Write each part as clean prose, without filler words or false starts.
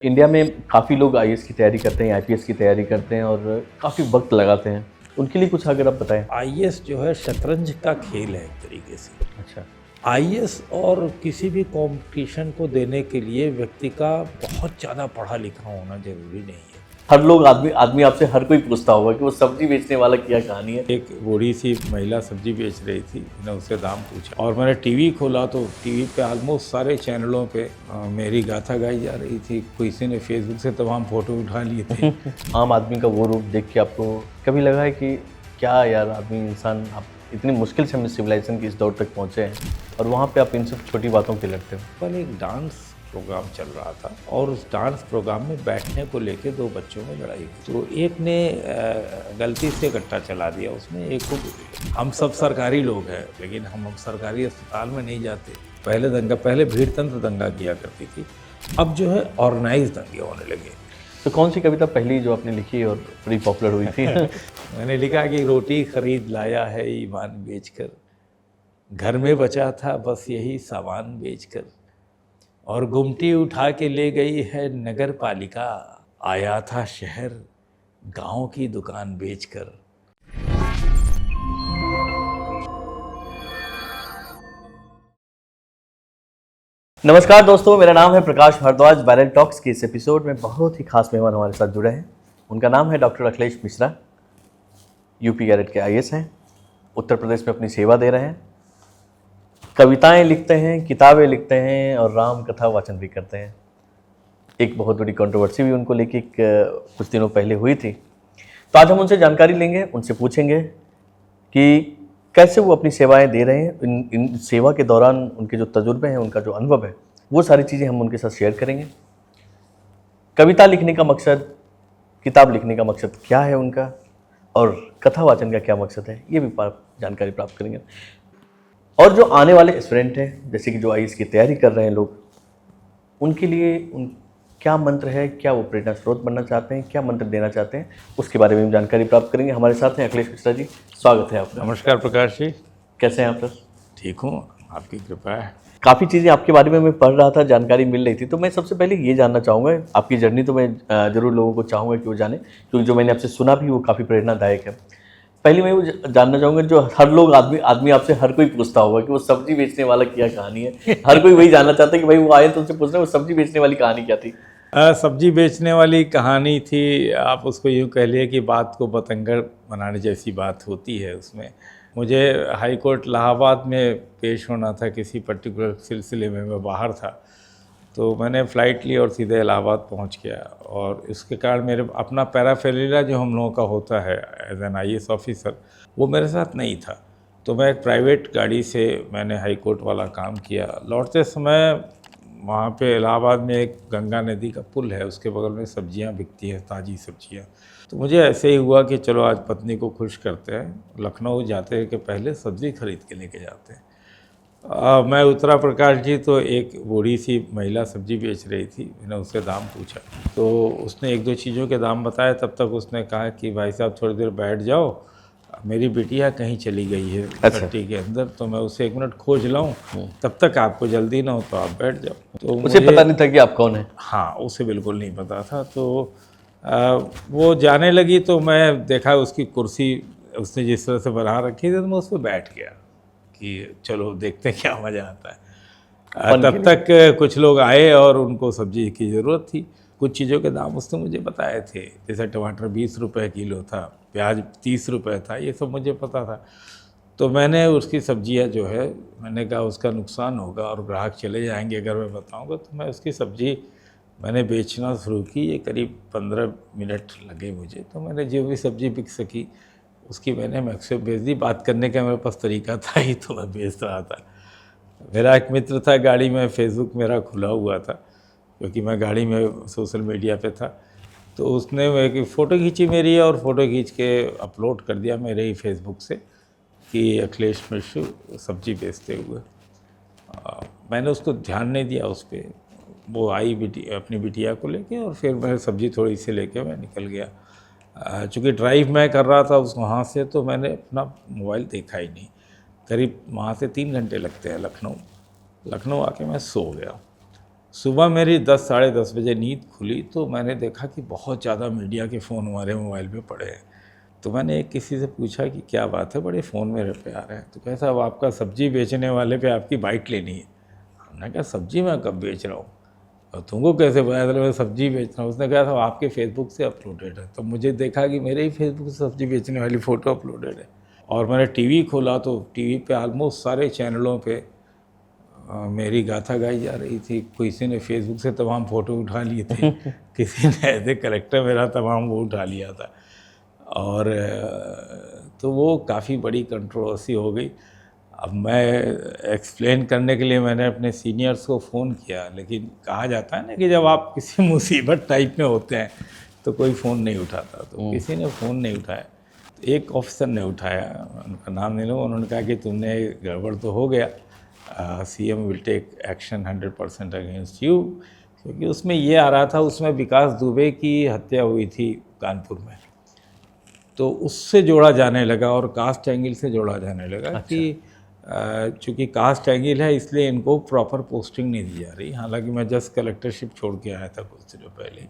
India में काफ़ी लोग आईएएस की तैयारी करते हैं, आईपीएस की तैयारी करते हैं और काफ़ी वक्त लगाते हैं। उनके लिए कुछ अगर आप बताएं। आईएएस जो है शतरंज का खेल है एक तरीके से। अच्छा। आईएएस और किसी भी कंपटीशन को देने के लिए व्यक्ति का बहुत ज़्यादा पढ़ा लिखा होना जरूरी नहीं है। हर लोग आदमी आदमी आपसे हर कोई पूछता होगा कि वो सब्जी बेचने वाला क्या कहानी है। एक बूढ़ी सी महिला सब्जी बेच रही थी, मैंने उससे दाम पूछा और मैंने टीवी खोला तो टीवी पे ऑलमोस्ट सारे चैनलों पे मेरी गाथा गाई जा रही थी। किसी ने फेसबुक से तमाम फोटो उठा लिए थे। आम आदमी का वो रूप देख के आपको कभी लगा है कि क्या यार आदमी इंसान आप इतनी मुश्किल से हम सिविलाइजेशन की इस दौर तक पहुँचे हैं और वहाँ पे आप इन सब छोटी बातों पे लड़ते हो। पर एक डांस प्रोग्राम चल रहा था और उस डांस प्रोग्राम में बैठने को लेके दो बच्चों में लड़ाई हुई। तो एक ने गलती से गट्टा चला दिया, उसमें एक को हम सब सरकारी लोग हैं लेकिन हम सरकारी अस्पताल में नहीं जाते। पहले भीड़ तंत्र दंगा किया करती थी, अब जो है ऑर्गेनाइज दंगे होने लगे। तो कौन सी कविता पहली जो आपने लिखी और बड़ी पॉपुलर हुई थी? मैंने लिखा कि रोटी खरीद लाया है ईमान बेचकर, घर में बचा था बस यही सामान बेचकर, और गुमटी उठा के ले गई है नगर पालिका, आया था शहर गांव की दुकान बेचकर। नमस्कार दोस्तों, मेरा नाम है प्रकाश भारद्वाज। वायरल टॉक्स के इस एपिसोड में बहुत ही खास मेहमान हमारे साथ जुड़े हैं। उनका नाम है doctor Akhilesh Mishra. UP cadet के आईएएस हैं, उत्तर प्रदेश में अपनी सेवा दे रहे हैं, कविताएं लिखते हैं, किताबें लिखते हैं और राम कथा वाचन भी करते हैं। एक बहुत बड़ी कंट्रोवर्सी भी उनको लेके कुछ दिनों पहले हुई थी। तो आज हम उनसे जानकारी लेंगे, उनसे पूछेंगे कि कैसे वो अपनी सेवाएं दे रहे हैं। इन सेवा के दौरान उनके जो तजुर्बे हैं, उनका जो अनुभव है, वो सारी चीज़ें हम उनके साथ शेयर करेंगे। कविता लिखने का मकसद, किताब लिखने का मकसद क्या है उनका, और कथा वाचन का क्या मकसद है, ये भी जानकारी प्राप्त करेंगे। और जो आने वाले एस्पिरेंट हैं, जैसे कि जो आईएएस की तैयारी कर रहे हैं लोग, उनके लिए क्या मंत्र है, क्या वो प्रेरणा स्रोत बनना चाहते हैं, क्या मंत्र देना चाहते हैं, उसके बारे में हम जानकारी प्राप्त करेंगे। हमारे साथ हैं अखिलेश मिश्रा जी, स्वागत है आपका। नमस्कार प्रकाश जी। कैसे हैं आप सर? ठीक हूँ, आपकी कृपा है। काफ़ी चीज़ें आपके बारे में मैं पढ़ रहा था, जानकारी मिल रही थी, तो मैं सबसे पहले ये जानना चाहूँगा, आपकी जर्नी तो मैं ज़रूर लोगों को चाहूँगा कि वो जाने, क्योंकि जो मैंने आपसे सुना भी वो काफ़ी प्रेरणादायक है। पहले मैं वो जानना चाहूँगा, जो हर लोग आदमी आपसे हर कोई पूछता होगा कि वो सब्जी बेचने वाला क्या कहानी है। हर कोई वही जानना चाहता है कि भाई वो आए तो उनसे पूछ रहे हैं वो सब्जी बेचने वाली कहानी क्या थी। सब्जी बेचने वाली कहानी थी, आप उसको यूँ कह लिए कि बात को बतंगड़ बनाने जैसी बात होती है। उसमें मुझे हाई कोर्ट इलाहाबाद में पेश होना था, किसी पर्टिकुलर सिलसिले में मैं बाहर था, तो मैंने फ़्लाइट ली और सीधे इलाहाबाद पहुंच गया। और इसके कारण मेरे अपना पैराफेरिया जो हम लोगों का होता है एज एन आईएएस ऑफिसर, वो मेरे साथ नहीं था। तो मैं एक प्राइवेट गाड़ी से मैंने हाई कोर्ट वाला काम किया। लौटते समय वहाँ पे इलाहाबाद में एक गंगा नदी का पुल है, उसके बगल में सब्जियाँ बिकती हैं, ताज़ी सब्जियाँ। तो मुझे ऐसे ही हुआ कि चलो आज पत्नी को खुश करते हैं, लखनऊ जाते के पहले सब्ज़ी खरीद के लेके जाते हैं। मैं उतरा प्रकाश जी, तो एक बूढ़ी सी महिला सब्जी बेच रही थी, मैंने उससे दाम पूछा तो उसने एक दो चीज़ों के दाम बताए। तब तक उसने कहा कि भाई साहब थोड़ी देर बैठ जाओ, मेरी बिटिया कहीं चली गई है पट्टी के अंदर, तो मैं उसे 1 मिनट खोज लाऊं, तब तक आपको जल्दी ना हो तो आप बैठ जाओ। तो उसे पता नहीं था कि आप कौन है? हाँ, उसे बिल्कुल नहीं पता था। तो वो जाने लगी तो मैं देखा उसकी कुर्सी उसने जिस तरह से बना रखी थी, तो मैं उस पर बैठ गया कि चलो देखते हैं क्या मज़ा आता है। तब तक कुछ लोग आए और उनको सब्जी की ज़रूरत थी। कुछ चीज़ों के दाम उसने मुझे बताए थे, जैसे टमाटर 20 रुपये किलो था, प्याज 30 रुपये था, ये सब मुझे पता था। तो मैंने उसकी सब्जियां जो है, मैंने कहा उसका नुकसान होगा और ग्राहक चले जाएंगे अगर मैं बताऊंगा, तो मैं उसकी सब्जी मैंने बेचना शुरू की। ये करीब 15 मिनट लगे मुझे। तो मैंने जो भी सब्जी बिक सकी उसकी मैंने मैक्सिमम बेच दी। बात करने का मेरे पास तरीका था ही, तो मैं बेच रहा था। मेरा एक मित्र था गाड़ी में, फेसबुक मेरा खुला हुआ था क्योंकि मैं गाड़ी में सोशल मीडिया पे था। तो उसने एक फ़ोटो खींची मेरी और फ़ोटो खींच के अपलोड कर दिया मेरे ही फेसबुक से कि अखिलेश मिश्रा सब्जी बेचते हुए। मैंने उसको ध्यान नहीं दिया उस पर। वो आई अपनी बिटिया को लेके और फिर मैं सब्ज़ी थोड़ी सी लेके मैं निकल गया। चूँकि ड्राइव मैं कर रहा था वहाँ से, तो मैंने अपना मोबाइल देखा ही नहीं। करीब वहाँ से 3 घंटे लगते हैं लखनऊ आके मैं सो गया। सुबह मेरी 10 साढ़े 10 बजे नींद खुली तो मैंने देखा कि बहुत ज़्यादा मीडिया के फ़ोन हमारे मोबाइल पे पड़े हैं। तो मैंने एक किसी से पूछा कि क्या बात है, बड़े फ़ोन मेरे पे आ रहे हैं। तो कैसा, अब आपका सब्ज़ी बेचने वाले पे आपकी बाइक लेनी है। हमने कहा सब्ज़ी मैं कब बेच रहा हूँ और तुमको कैसे पता चला मैं सब्ज़ी बेच रहा हूँ? उसने कहा था आपके फेसबुक से अपलोडेड है। तो मुझे देखा कि मेरे ही फेसबुक से सब्ज़ी बेचने वाली फ़ोटो अपलोडेड है। और मैंने टीवी खोला तो टीवी पे ऑलमोस्ट सारे चैनलों पे मेरी गाथा गाई जा रही थी। किसी ने फेसबुक से तमाम फ़ोटो उठा लिए थे, किसी ने ऐसे करेक्टर मेरा तमाम वो उठा लिया था। और तो वो काफ़ी बड़ी कंट्रोवर्सी हो गई। अब मैं एक्सप्लेन करने के लिए मैंने अपने सीनियर्स को फ़ोन किया, लेकिन कहा जाता है ना कि जब आप किसी मुसीबत टाइप में होते हैं तो कोई फ़ोन नहीं उठाता। तो किसी ने फ़ोन नहीं उठाया। तो एक ऑफिसर ने उठाया, उनका नाम नहीं लूँगा, उन्होंने कहा कि तुमने गड़बड़ तो हो गया, CM will take action 100% against you. क्योंकि उसमें ये आ रहा था, उसमें विकास दुबे की हत्या हुई थी कानपुर में, तो उससे जोड़ा जाने लगा और कास्ट एंगल से जोड़ा जाने लगा। अच्छा। कि चूँकि कास्ट एंगल है इसलिए इनको प्रॉपर पोस्टिंग नहीं दी जा रही। हालांकि मैं जस्ट कलेक्टरशिप छोड़ के आया था कुछ दिनों पहले।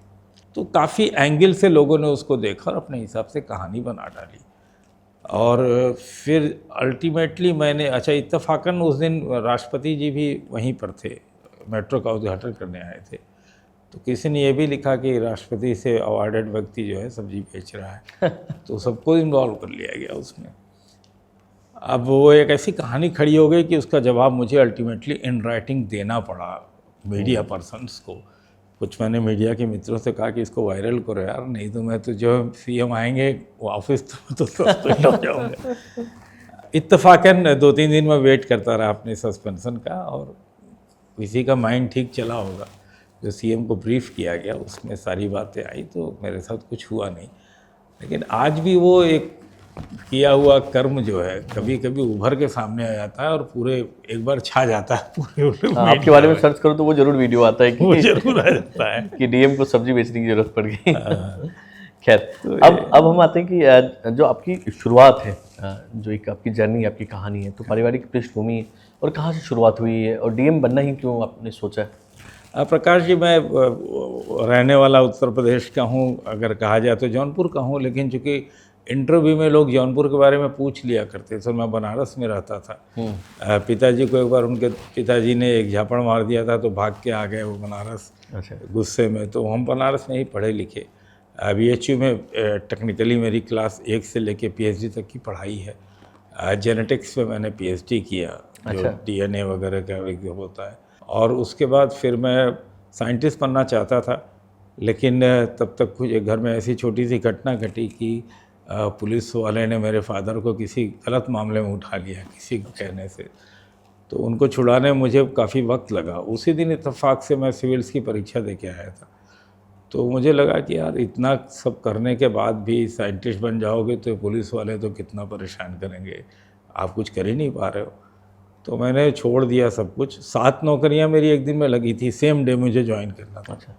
तो काफ़ी एंगल से लोगों ने उसको देखा और अपने हिसाब से कहानी बना डाली। और फिर अल्टीमेटली मैंने, अच्छा इत्तेफाकन उस दिन राष्ट्रपति जी भी वहीं पर थे, मेट्रो का उद्घाटन करने आए थे। तो किसी ने ये भी लिखा कि राष्ट्रपति से अवार्डेड व्यक्ति जो है सब्जी बेच रहा है। तो सबको इन्वॉल्व कर लिया गया उसमें। अब वो एक ऐसी कहानी खड़ी हो गई कि उसका जवाब मुझे अल्टीमेटली इन राइटिंग देना पड़ा मीडिया पर्सन्स को। कुछ मैंने मीडिया के मित्रों से कहा कि इसको वायरल करो यार, नहीं तो मैं तो जो सीएम आएंगे वो ऑफिस तो सस्पेंड हो जाऊँगा। इत्तेफाकन 2-3 दिन मैं वेट करता रहा अपने सस्पेंशन का, और किसी का माइंड ठीक चला होगा। जो सीएम को ब्रीफ किया गया उसमें सारी बातें आई, तो मेरे साथ कुछ हुआ नहीं। लेकिन आज भी वो एक किया हुआ कर्म जो है कभी कभी उभर के सामने आ जाता है और पूरे एक बार छा जाता है पूरे। आपके बारे में सर्च करो तो वो जरूर वीडियो आता है कि वो जरूर आ जाता है कि डीएम को सब्जी बेचने की जरूरत पड़ गई। खैर, तो अब हम आते हैं कि जो आपकी शुरुआत है, जो एक आपकी जर्नी, आपकी कहानी है, तो पारिवारिक पृष्ठभूमि है और कहाँ से शुरुआत हुई है और डीएम बनना ही क्यों आपने सोचा है? प्रकाश जी, मैं रहने वाला उत्तर प्रदेश का हूँ, अगर कहा जाए तो जौनपुर का हूँ। लेकिन चूँकि इंटरव्यू में लोग जौनपुर के बारे में पूछ लिया करते थे, मैं बनारस में रहता था। पिताजी को एक बार उनके पिताजी ने एक झापड़ मार दिया था तो भाग के आ गए वो बनारस। अच्छा। गुस्से में। तो हम बनारस में ही पढ़े लिखे। BHU में टेक्निकली मेरी क्लास 1 से लेके PhD तक की पढ़ाई है। जेनेटिक्स में मैंने PhD किया। अच्छा। जो DNA वगैरह का एक होता है। और उसके बाद फिर मैं साइंटिस्ट बनना चाहता था, लेकिन तब तक कुछ घर में ऐसी छोटी सी घटना घटी कि पुलिस वाले ने मेरे फादर को किसी गलत मामले में उठा लिया किसी कहने से। तो उनको छुड़ाने में मुझे काफ़ी वक्त लगा। उसी दिन इत्तेफाक से मैं सिविल्स की परीक्षा दे के आया था। तो मुझे लगा कि यार इतना सब करने के बाद भी साइंटिस्ट बन जाओगे तो पुलिस वाले तो कितना परेशान करेंगे, आप कुछ कर ही नहीं पा रहे हो। तो मैंने छोड़ दिया सब कुछ। 7 नौकरियां मेरी एक दिन में लगी थी, सेम डे मुझे ज्वाइन करना था। अच्छा।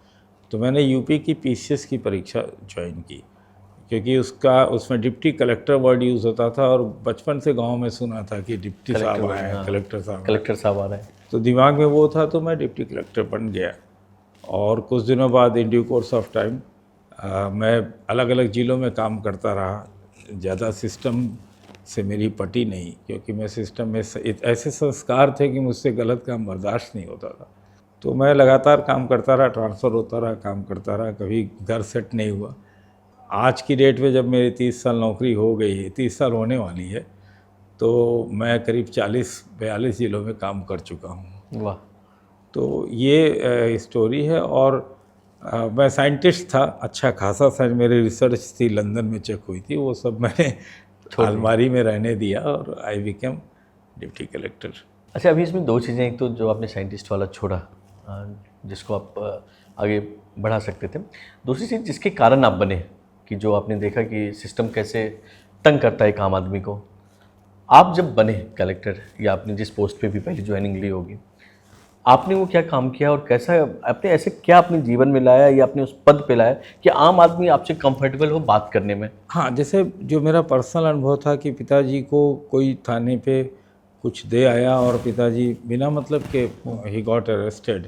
तो मैंने यूपी की PCS की परीक्षा ज्वाइन की, क्योंकि उसमें डिप्टी कलेक्टर वर्ड यूज़ होता था और बचपन से गांव में सुना था कि डिप्टी साहब आए हैं, कलेक्टर साहब आ रहे हैं। तो दिमाग में वो था, तो मैं डिप्टी कलेक्टर बन गया। और कुछ दिनों बाद in due course of time मैं अलग अलग ज़िलों में काम करता रहा। ज़्यादा सिस्टम से मेरी पटी नहीं, क्योंकि मैं सिस्टम में ऐसे संस्कार थे कि मुझसे गलत काम बर्दाश्त नहीं होता था। तो मैं लगातार काम करता रहा, ट्रांसफ़र होता रहा, काम करता रहा, कभी घर सेट नहीं हुआ। आज की डेट में जब मेरी 30 साल नौकरी हो गई है, 30 साल होने वाली है, तो मैं करीब 40-42 ज़िलों में काम कर चुका हूँ। वाह। तो ये स्टोरी है। और मैं साइंटिस्ट था, अच्छा खासा साइंस, मेरी रिसर्च थी लंदन में चेक हुई थी, वो सब मैंने अलमारी में रहने दिया और आई बिकेम डिप्टी कलेक्टर। अच्छा, अभी इसमें 2 चीज़ें, एक तो जो आपने साइंटिस्ट वाला छोड़ा जिसको आप आगे बढ़ा सकते थे, दूसरी चीज़ जिसके कारण आप बने, कि जो आपने देखा कि सिस्टम कैसे तंग करता है एक आम आदमी को। आप जब बने कलेक्टर, या आपने जिस पोस्ट पे भी पहली ज्वाइनिंग ली होगी, आपने वो क्या काम किया और कैसा आपने ऐसे क्या अपने जीवन में लाया या अपने उस पद पे लाया कि आम आदमी आपसे कंफर्टेबल हो बात करने में? हाँ, जैसे जो मेरा पर्सनल अनुभव था कि पिताजी को कोई थाने पे कुछ दे आया और पिताजी बिना मतलब के ही गॉट अरेस्टेड।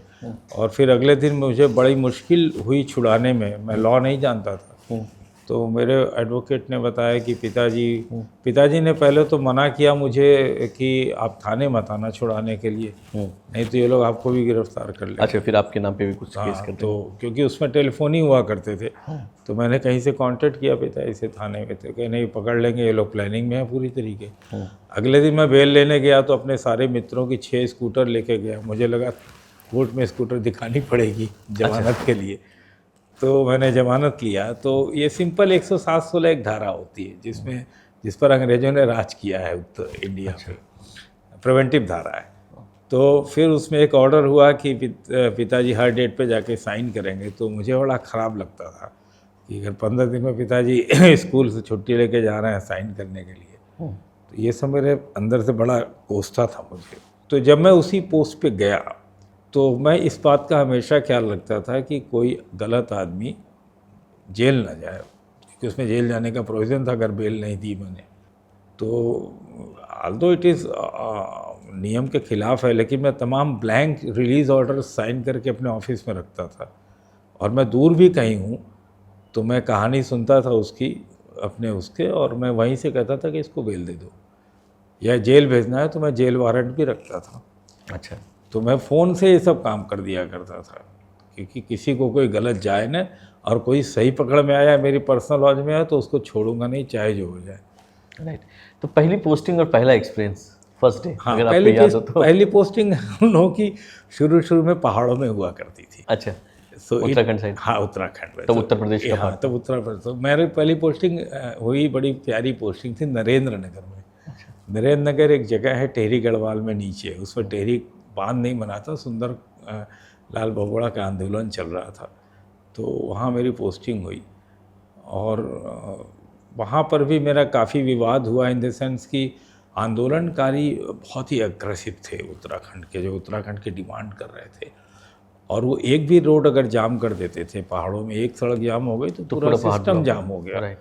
और फिर अगले दिन मुझे बड़ी मुश्किल हुई छुड़ाने में, मैं लॉ नहीं जानता था। तो मेरे एडवोकेट ने बताया कि पिताजी ने पहले तो मना किया मुझे कि आप थाने मत आना छुड़ाने के लिए, नहीं तो ये लोग आपको भी गिरफ्तार कर लेंगे। अच्छा, फिर आपके नाम पे भी कुछ केस हाँ, करते तो क्योंकि उसमें टेलीफोन ही हुआ करते थे, तो मैंने कहीं से कांटेक्ट किया पिताजी से थाने में, थे कि नहीं पकड़ लेंगे, ये लोग प्लानिंग में है पूरी तरीके। अगले दिन मैं बेल लेने गया तो अपने सारे मित्रों की 6 स्कूटर लेके गया। मुझे लगा कोर्ट में स्कूटर दिखानी पड़ेगी जमानत के लिए, तो मैंने जमानत लिया। तो ये सिंपल 107-16 एक धारा होती है जिस पर अंग्रेजों ने राज किया है उत्तर इंडिया पे, प्रिवेंटिव धारा है। तो फिर उसमें एक ऑर्डर हुआ कि पिताजी हर डेट पे जाके साइन करेंगे। तो मुझे बड़ा ख़राब लगता था कि अगर 15 दिन में पिताजी स्कूल से छुट्टी लेके जा रहे हैं साइन करने के लिए, तो ये सब मेरे अंदर से बड़ा कोसता था मुझे। तो जब मैं उसी पोस्ट पे गया तो मैं इस बात का हमेशा ख्याल रखता था कि कोई गलत आदमी जेल ना जाए, क्योंकि उसमें जेल जाने का प्रोविज़न था अगर बेल नहीं दी मैंने। तो ऑल्दो इट इज़ नियम के ख़िलाफ़ है, लेकिन मैं तमाम ब्लैंक रिलीज़ ऑर्डर साइन करके अपने ऑफिस में रखता था। और मैं दूर भी कहीं हूँ तो मैं कहानी सुनता था उसकी उसके, और मैं वहीं से कहता था कि इसको बेल दे दो, या जेल भेजना है तो मैं जेल वारंट भी रखता था। अच्छा, तो मैं फ़ोन से ये सब काम कर दिया करता था, क्योंकि किसी को कोई गलत जाए ना, और कोई सही पकड़ में आया मेरी पर्सनल लॉज में आया तो उसको छोड़ूंगा नहीं, चाहे जो हो जाए। राइट। तो पहली पोस्टिंग और पहला एक्सपीरियंस, फर्स्ट डे, हाँ, अगर आपको याद हो तो। पहली पोस्टिंग हम लोगों की शुरू में पहाड़ों में हुआ करती थी। अच्छा, So उत्तराखंड साइड। हाँ, उत्तराखंड में। तो उत्तर प्रदेश का हाँ, तब उत्तर प्रदेश। तो मेरी पहली पोस्टिंग हुई, बड़ी प्यारी पोस्टिंग थी नरेंद्र नगर में। नरेंद्र नगर एक जगह है टेहरी गढ़वाल में नीचे, उसमें टेहरी बांध नहीं बना था, सुंदर लाल बगोड़ा का आंदोलन चल रहा था, तो वहाँ मेरी पोस्टिंग हुई। और वहाँ पर भी मेरा काफ़ी विवाद हुआ, इन द सेंस कि आंदोलनकारी बहुत ही अग्रेसिव थे उत्तराखंड के, जो उत्तराखंड की डिमांड कर रहे थे। और वो एक भी रोड अगर जाम कर देते थे पहाड़ों में, एक सड़क जाम हो गई तो पूरा सिस्टम जाम हो गया,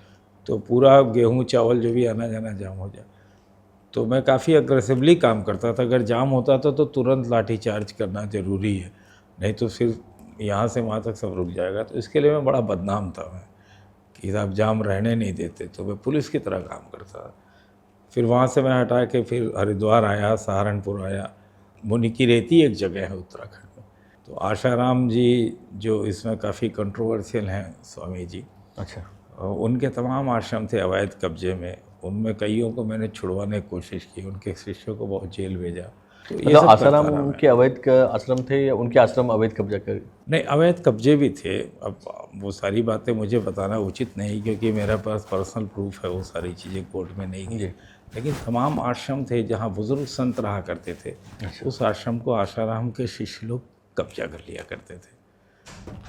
तो पूरा गेहूं चावल जो भी आना जाना जाम हो जाए। तो मैं काफ़ी अग्रेसिवली काम करता था। अगर जाम होता था तो तुरंत लाठी चार्ज करना ज़रूरी है, नहीं तो फिर यहाँ से वहाँ तक सब रुक जाएगा। तो इसके लिए मैं बड़ा बदनाम था मैं, कि आप जाम रहने नहीं देते, तो मैं पुलिस की तरह काम करता था। फिर वहाँ से मैं हटा के फिर हरिद्वार आया, सहारनपुर आया। मुनि की रेती एक जगह है उत्तराखंड में, तो आशाराम जी जो इसमें काफ़ी कंट्रोवर्शियल हैं, स्वामी जी। अच्छा, उनके तमाम आश्रम थे अवैध कब्जे में, उनमें कईयों को मैंने छुड़वाने की कोशिश की, उनके शिष्यों को बहुत जेल भेजा। तो ये सब आसाराम के अवैध आश्रम थे या उनके आश्रम अवैध कब्जा कर? नहीं, अवैध कब्जे भी थे। अब वो सारी बातें मुझे बताना उचित नहीं, क्योंकि मेरे पास पर्सनल प्रूफ है, वो सारी चीज़ें कोर्ट में नहीं गई। लेकिन तमाम आश्रम थे जहाँ बुजुर्ग संत रहा करते थे। उस आश्रम को आशाराम के शिष्य लोग कब्जा कर लिया करते थे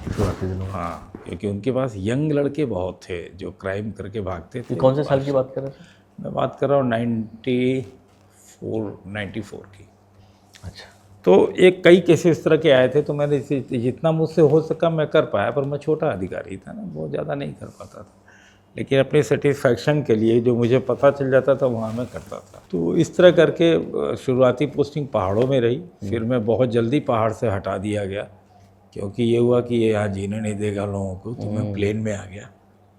शुरुआती दिनों। हाँ, क्योंकि उनके पास यंग लड़के बहुत थे जो क्राइम करके भागते थे। कौन से साल की बात कर रहे थे? मैं बात कर रहा हूँ 94 की। अच्छा, तो एक कई केसेस इस तरह के आए थे, तो मैंने जितना मुझसे हो सका मैं कर पाया, पर मैं छोटा अधिकारी था ना, बहुत ज़्यादा नहीं कर पाता था। लेकिन अपने सेटिस्फैक्शन के लिए जो मुझे पता चल जाता था वहाँ मैं करता था। तो इस तरह करके शुरुआती पोस्टिंग पहाड़ों में रही। फिर मैं बहुत जल्दी पहाड़ से हटा दिया गया, क्योंकि ये हुआ कि ये यहाँ जीने नहीं देगा लोगों को, तो मैं प्लेन में आ गया।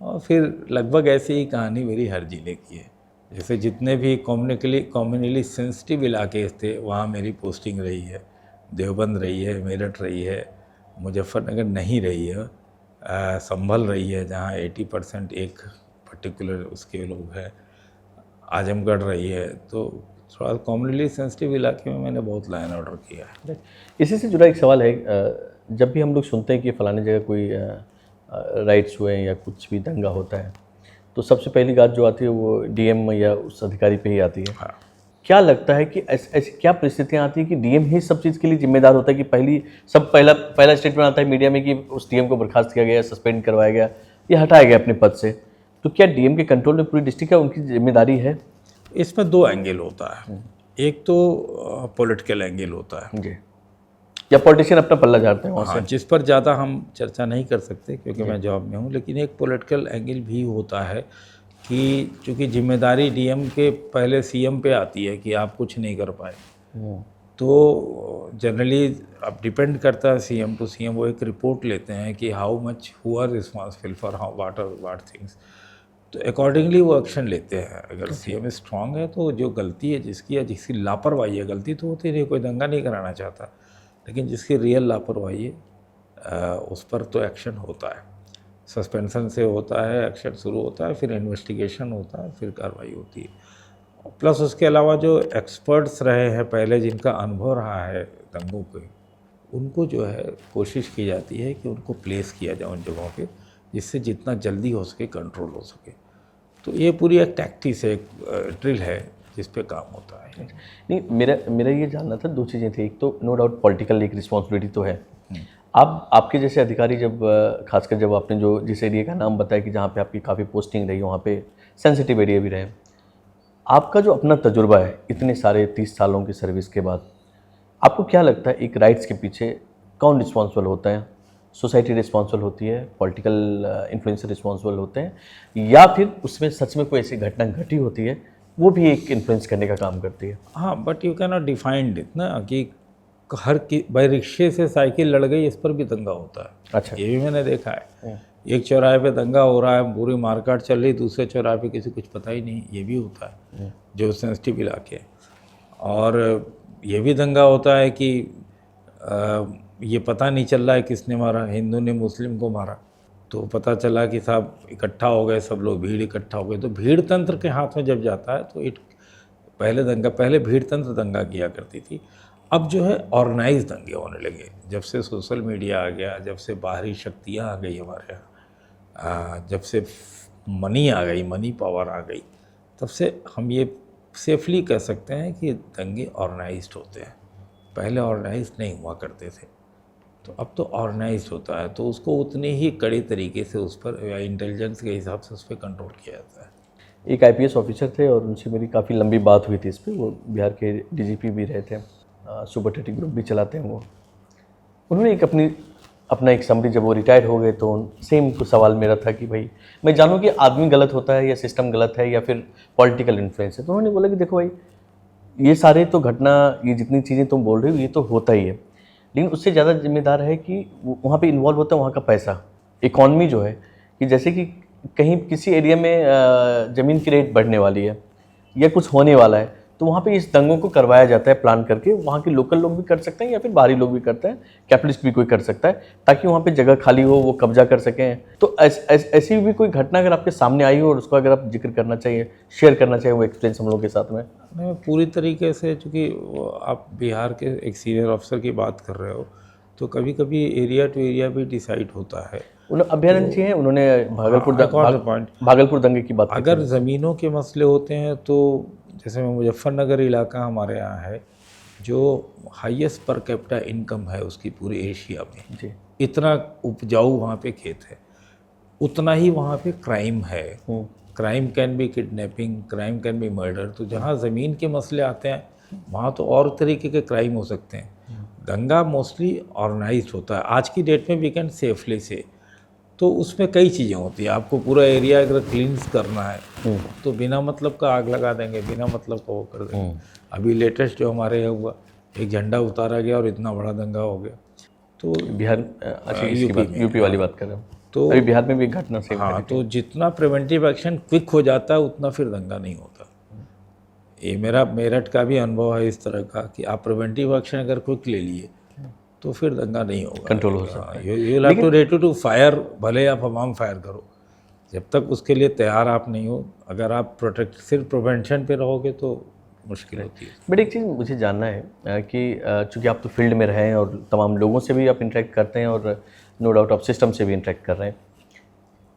और फिर लगभग ऐसी ही कहानी मेरी हर जिले की है। जैसे जितने भी कम्युनली सेंसिटिव इलाके थे वहाँ मेरी पोस्टिंग रही है। देवबंद रही है, मेरठ रही है, मुजफ्फरनगर नहीं रही है, संभल रही है जहाँ 80% एक पर्टिकुलर उसके लोग हैं, आजमगढ़ रही है। तो थोड़ा कम्युनली सेंसिटिव इलाके में मैंने बहुत लाइन ऑर्डर किया है। इसी से जुड़ा एक सवाल है, जब भी हम लोग सुनते हैं कि फलाने जगह कोई राइट्स हुए हैं या कुछ भी दंगा होता है, तो सबसे पहली बात जो आती है वो डीएम या उस अधिकारी पे ही आती है। हाँ। क्या लगता है कि ऐसी क्या परिस्थितियाँ आती है कि डीएम ही सब चीज़ के लिए जिम्मेदार होता है, कि पहला स्टेटमेंट आता है मीडिया में कि उस डीएम को बर्खास्त किया गया, सस्पेंड करवाया गया या हटाया गया अपने पद से, तो क्या डीएम के कंट्रोल में पूरी डिस्ट्रिक्ट है, उनकी जिम्मेदारी है? इसमें 2 एंगल होता है। एक तो पॉलिटिकल एंगल होता है जी, या पॉलिटिशियन अपना पल्ला झाड़ते हैं वहाँ हाँ, जिस पर ज़्यादा हम चर्चा नहीं कर सकते क्योंकि मैं जॉब में हूँ। लेकिन एक पॉलिटिकल एंगल भी होता है कि चूँकि जिम्मेदारी डीएम के पहले सीएम पे आती है कि आप कुछ नहीं कर पाए, तो जनरली अब डिपेंड करता है सीएम टू सीएम, वो एक रिपोर्ट लेते हैं कि how much who are responsible for how what things, तो अकॉर्डिंगली वो एक्शन लेते हैं। अगर सीएम स्ट्रांग है तो जो गलती है जिसकी या जिसकी लापरवाही है, गलती तो होती नहीं, कोई दंगा नहीं कराना चाहता, लेकिन जिसकी रियल लापरवाही है उस पर तो एक्शन होता है, सस्पेंशन से होता है, एक्शन शुरू होता है, फिर इन्वेस्टिगेशन होता है, फिर कार्रवाई होती है। प्लस उसके अलावा जो एक्सपर्ट्स रहे हैं पहले, जिनका अनुभव रहा है दंगों के, उनको जो है कोशिश की जाती है कि उनको प्लेस किया जाए उन जगहों पे, जिससे जितना जल्दी हो सके कंट्रोल हो सके। तो ये पूरी एक टैक्टिस है, एक ड्रिल है जिस पे काम होता है। नहीं, मेरा ये जानना था, दो चीज़ें थी। एक तो नो डाउट पॉलिटिकल एक रिस्पॉन्सिबिलिटी तो है। आप आपके जैसे अधिकारी जब खासकर जब आपने जो जिस एरिया का नाम बताया कि जहाँ पे आपकी काफ़ी पोस्टिंग रही, वहाँ पे सेंसिटिव एरिया भी रहे, आपका जो अपना तजुर्बा है इतने सारे 30 सालों की सर्विस के बाद, आपको क्या लगता है एक राइट्स के पीछे कौन रिस्पॉन्सिबल होता है? सोसाइटी रिस्पॉन्सिबल होती है, पॉलिटिकल इन्फ्लुएंसर रिस्पॉन्सिबल होते हैं, या फिर उसमें सच में कोई ऐसी घटना घटी होती है वो भी एक इन्फ्लुएंस करने का काम करती है? हाँ, but you can not defined it ना कि हर की भाई रिक्शे से साइकिल लड़ गई, इस पर भी दंगा होता है। अच्छा। ये भी मैंने देखा है, एक चौराहे पे दंगा हो रहा है, पूरी मारकाट चल रही, दूसरे चौराहे पे किसी कुछ पता ही नहीं, ये भी होता है जो सेंसिटिव इलाके हैं। और ये भी दंगा होता है कि ये पता नहीं चल रहा है किसने मारा, हिंदू ने मुस्लिम को मारा, तो पता चला कि साहब इकट्ठा हो गए सब लोग, भीड़ इकट्ठा हो गए, तो भीड़ तंत्र के हाथ में जब जाता है तो पहले भीड़ तंत्र दंगा किया करती थी, अब जो है ऑर्गेनाइज दंगे होने लगे। जब से सोशल मीडिया आ गया, जब से बाहरी शक्तियाँ आ गई हमारे यहाँ, जब से मनी आ गई, मनी पावर आ गई, तब से हम ये सेफली कह सकते हैं कि दंगे ऑर्गेनाइज्ड होते हैं। पहले ऑर्गेनाइज्ड नहीं हुआ करते थे, तो अब तो ऑर्गेनाइज्ड होता है, तो उसको उतने ही कड़े तरीके से उस पर या इंटेलिजेंस के हिसाब से उस पर कंट्रोल किया जाता है। एक आईपीएस ऑफिसर थे और उनसे मेरी काफ़ी लंबी बात हुई थी इस पर। वो बिहार के डीजीपी भी रहे थे, सुपर 30 ग्रुप भी चलाते हैं वो। उन्होंने एक अपना एक समरी, जब वो रिटायर्ड हो गए तो सेम कुछ सवाल मेरा था कि भाई मैं जानूँ कि आदमी गलत होता है या सिस्टम गलत है या फिर पॉलिटिकल इन्फ्लुएंस है। तो उन्होंने बोला कि देखो भाई, ये सारे तो घटना, ये जितनी चीज़ें तुम बोल रहे हो ये तो होता ही है, लेकिन उससे ज़्यादा जिम्मेदार है कि वहाँ पे इन्वॉल्व होता है वहाँ का पैसा, इकॉनमी जो है। कि जैसे कि कहीं किसी एरिया में ज़मीन की रेट बढ़ने वाली है या कुछ होने वाला है, तो वहाँ पे इस दंगों को करवाया जाता है प्लान करके। वहाँ के लोकल लोग भी कर सकते हैं या फिर बाहरी लोग भी करते हैं, कैपिटलिस्ट भी कोई कर सकता है, ताकि वहाँ पे जगह खाली हो, वो कब्जा कर सकें। तो ऐसी भी कोई घटना अगर आपके सामने आई हो और उसको अगर आप जिक्र करना चाहिए, शेयर करना चाहिए, वो एक्सपीरियंस हम लोग के साथ में। मैं पूरी तरीके से, चूँकि आप बिहार के एक सीनियर ऑफिसर की बात कर रहे हो, तो कभी कभी एरिया टू एरिया भी डिसाइड होता है। अभ्यानंद जी हैं, उन्होंने भागलपुर दंगे की बात की। अगर ज़मीनों के मसले होते हैं तो जैसे मुजफ्फरनगर इलाका हमारे यहाँ है, जो हाईएस्ट पर कैपिटा इनकम है उसकी पूरे एशिया में जी। इतना उपजाऊ वहाँ पे खेत है, उतना ही वहाँ पे क्राइम है। Crime can be kidnapping, crime can be murder. तो जहाँ ज़मीन के मसले आते हैं वहाँ तो और तरीके के क्राइम हो सकते हैं। दंगा मोस्टली ऑर्गेनाइज्ड होता है आज की डेट में, वी कैन सेफली से। तो उसमें कई चीज़ें होती हैं। आपको पूरा एरिया अगर क्लींस करना है तो बिना मतलब का आग लगा देंगे, बिना मतलब का वो कर देंगे। अभी लेटेस्ट जो हमारे यहाँ हुआ, एक झंडा उतारा गया और इतना बड़ा दंगा हो गया। तो बिहार, अच्छा यूपी वाली बात कर रहे हैं, तो अभी बिहार में भी घटना से। हाँ, तो जितना प्रिवेंटिव एक्शन क्विक हो जाता है उतना फिर दंगा नहीं होता। ये मेरा मेरठ का भी अनुभव है इस तरह का कि आप प्रिवेंटिव एक्शन अगर क्विक ले लिए तो फिर दंगा नहीं होगा, कंट्रोल हो सकता है। You have to ready to fire, भले आप हमाम फायर करो, जब तक उसके लिए तैयार आप नहीं हो, अगर आप सिर्फ प्रिवेंशन पे रहोगे तो मुश्किल होती है। बट एक चीज़ मुझे जानना है कि चूँकि आप तो फील्ड में रहे हैं और तमाम लोगों से भी आप इंटरेक्ट करते हैं और नो डाउट आप सिस्टम से भी इंटरेक्ट कर रहे हैं,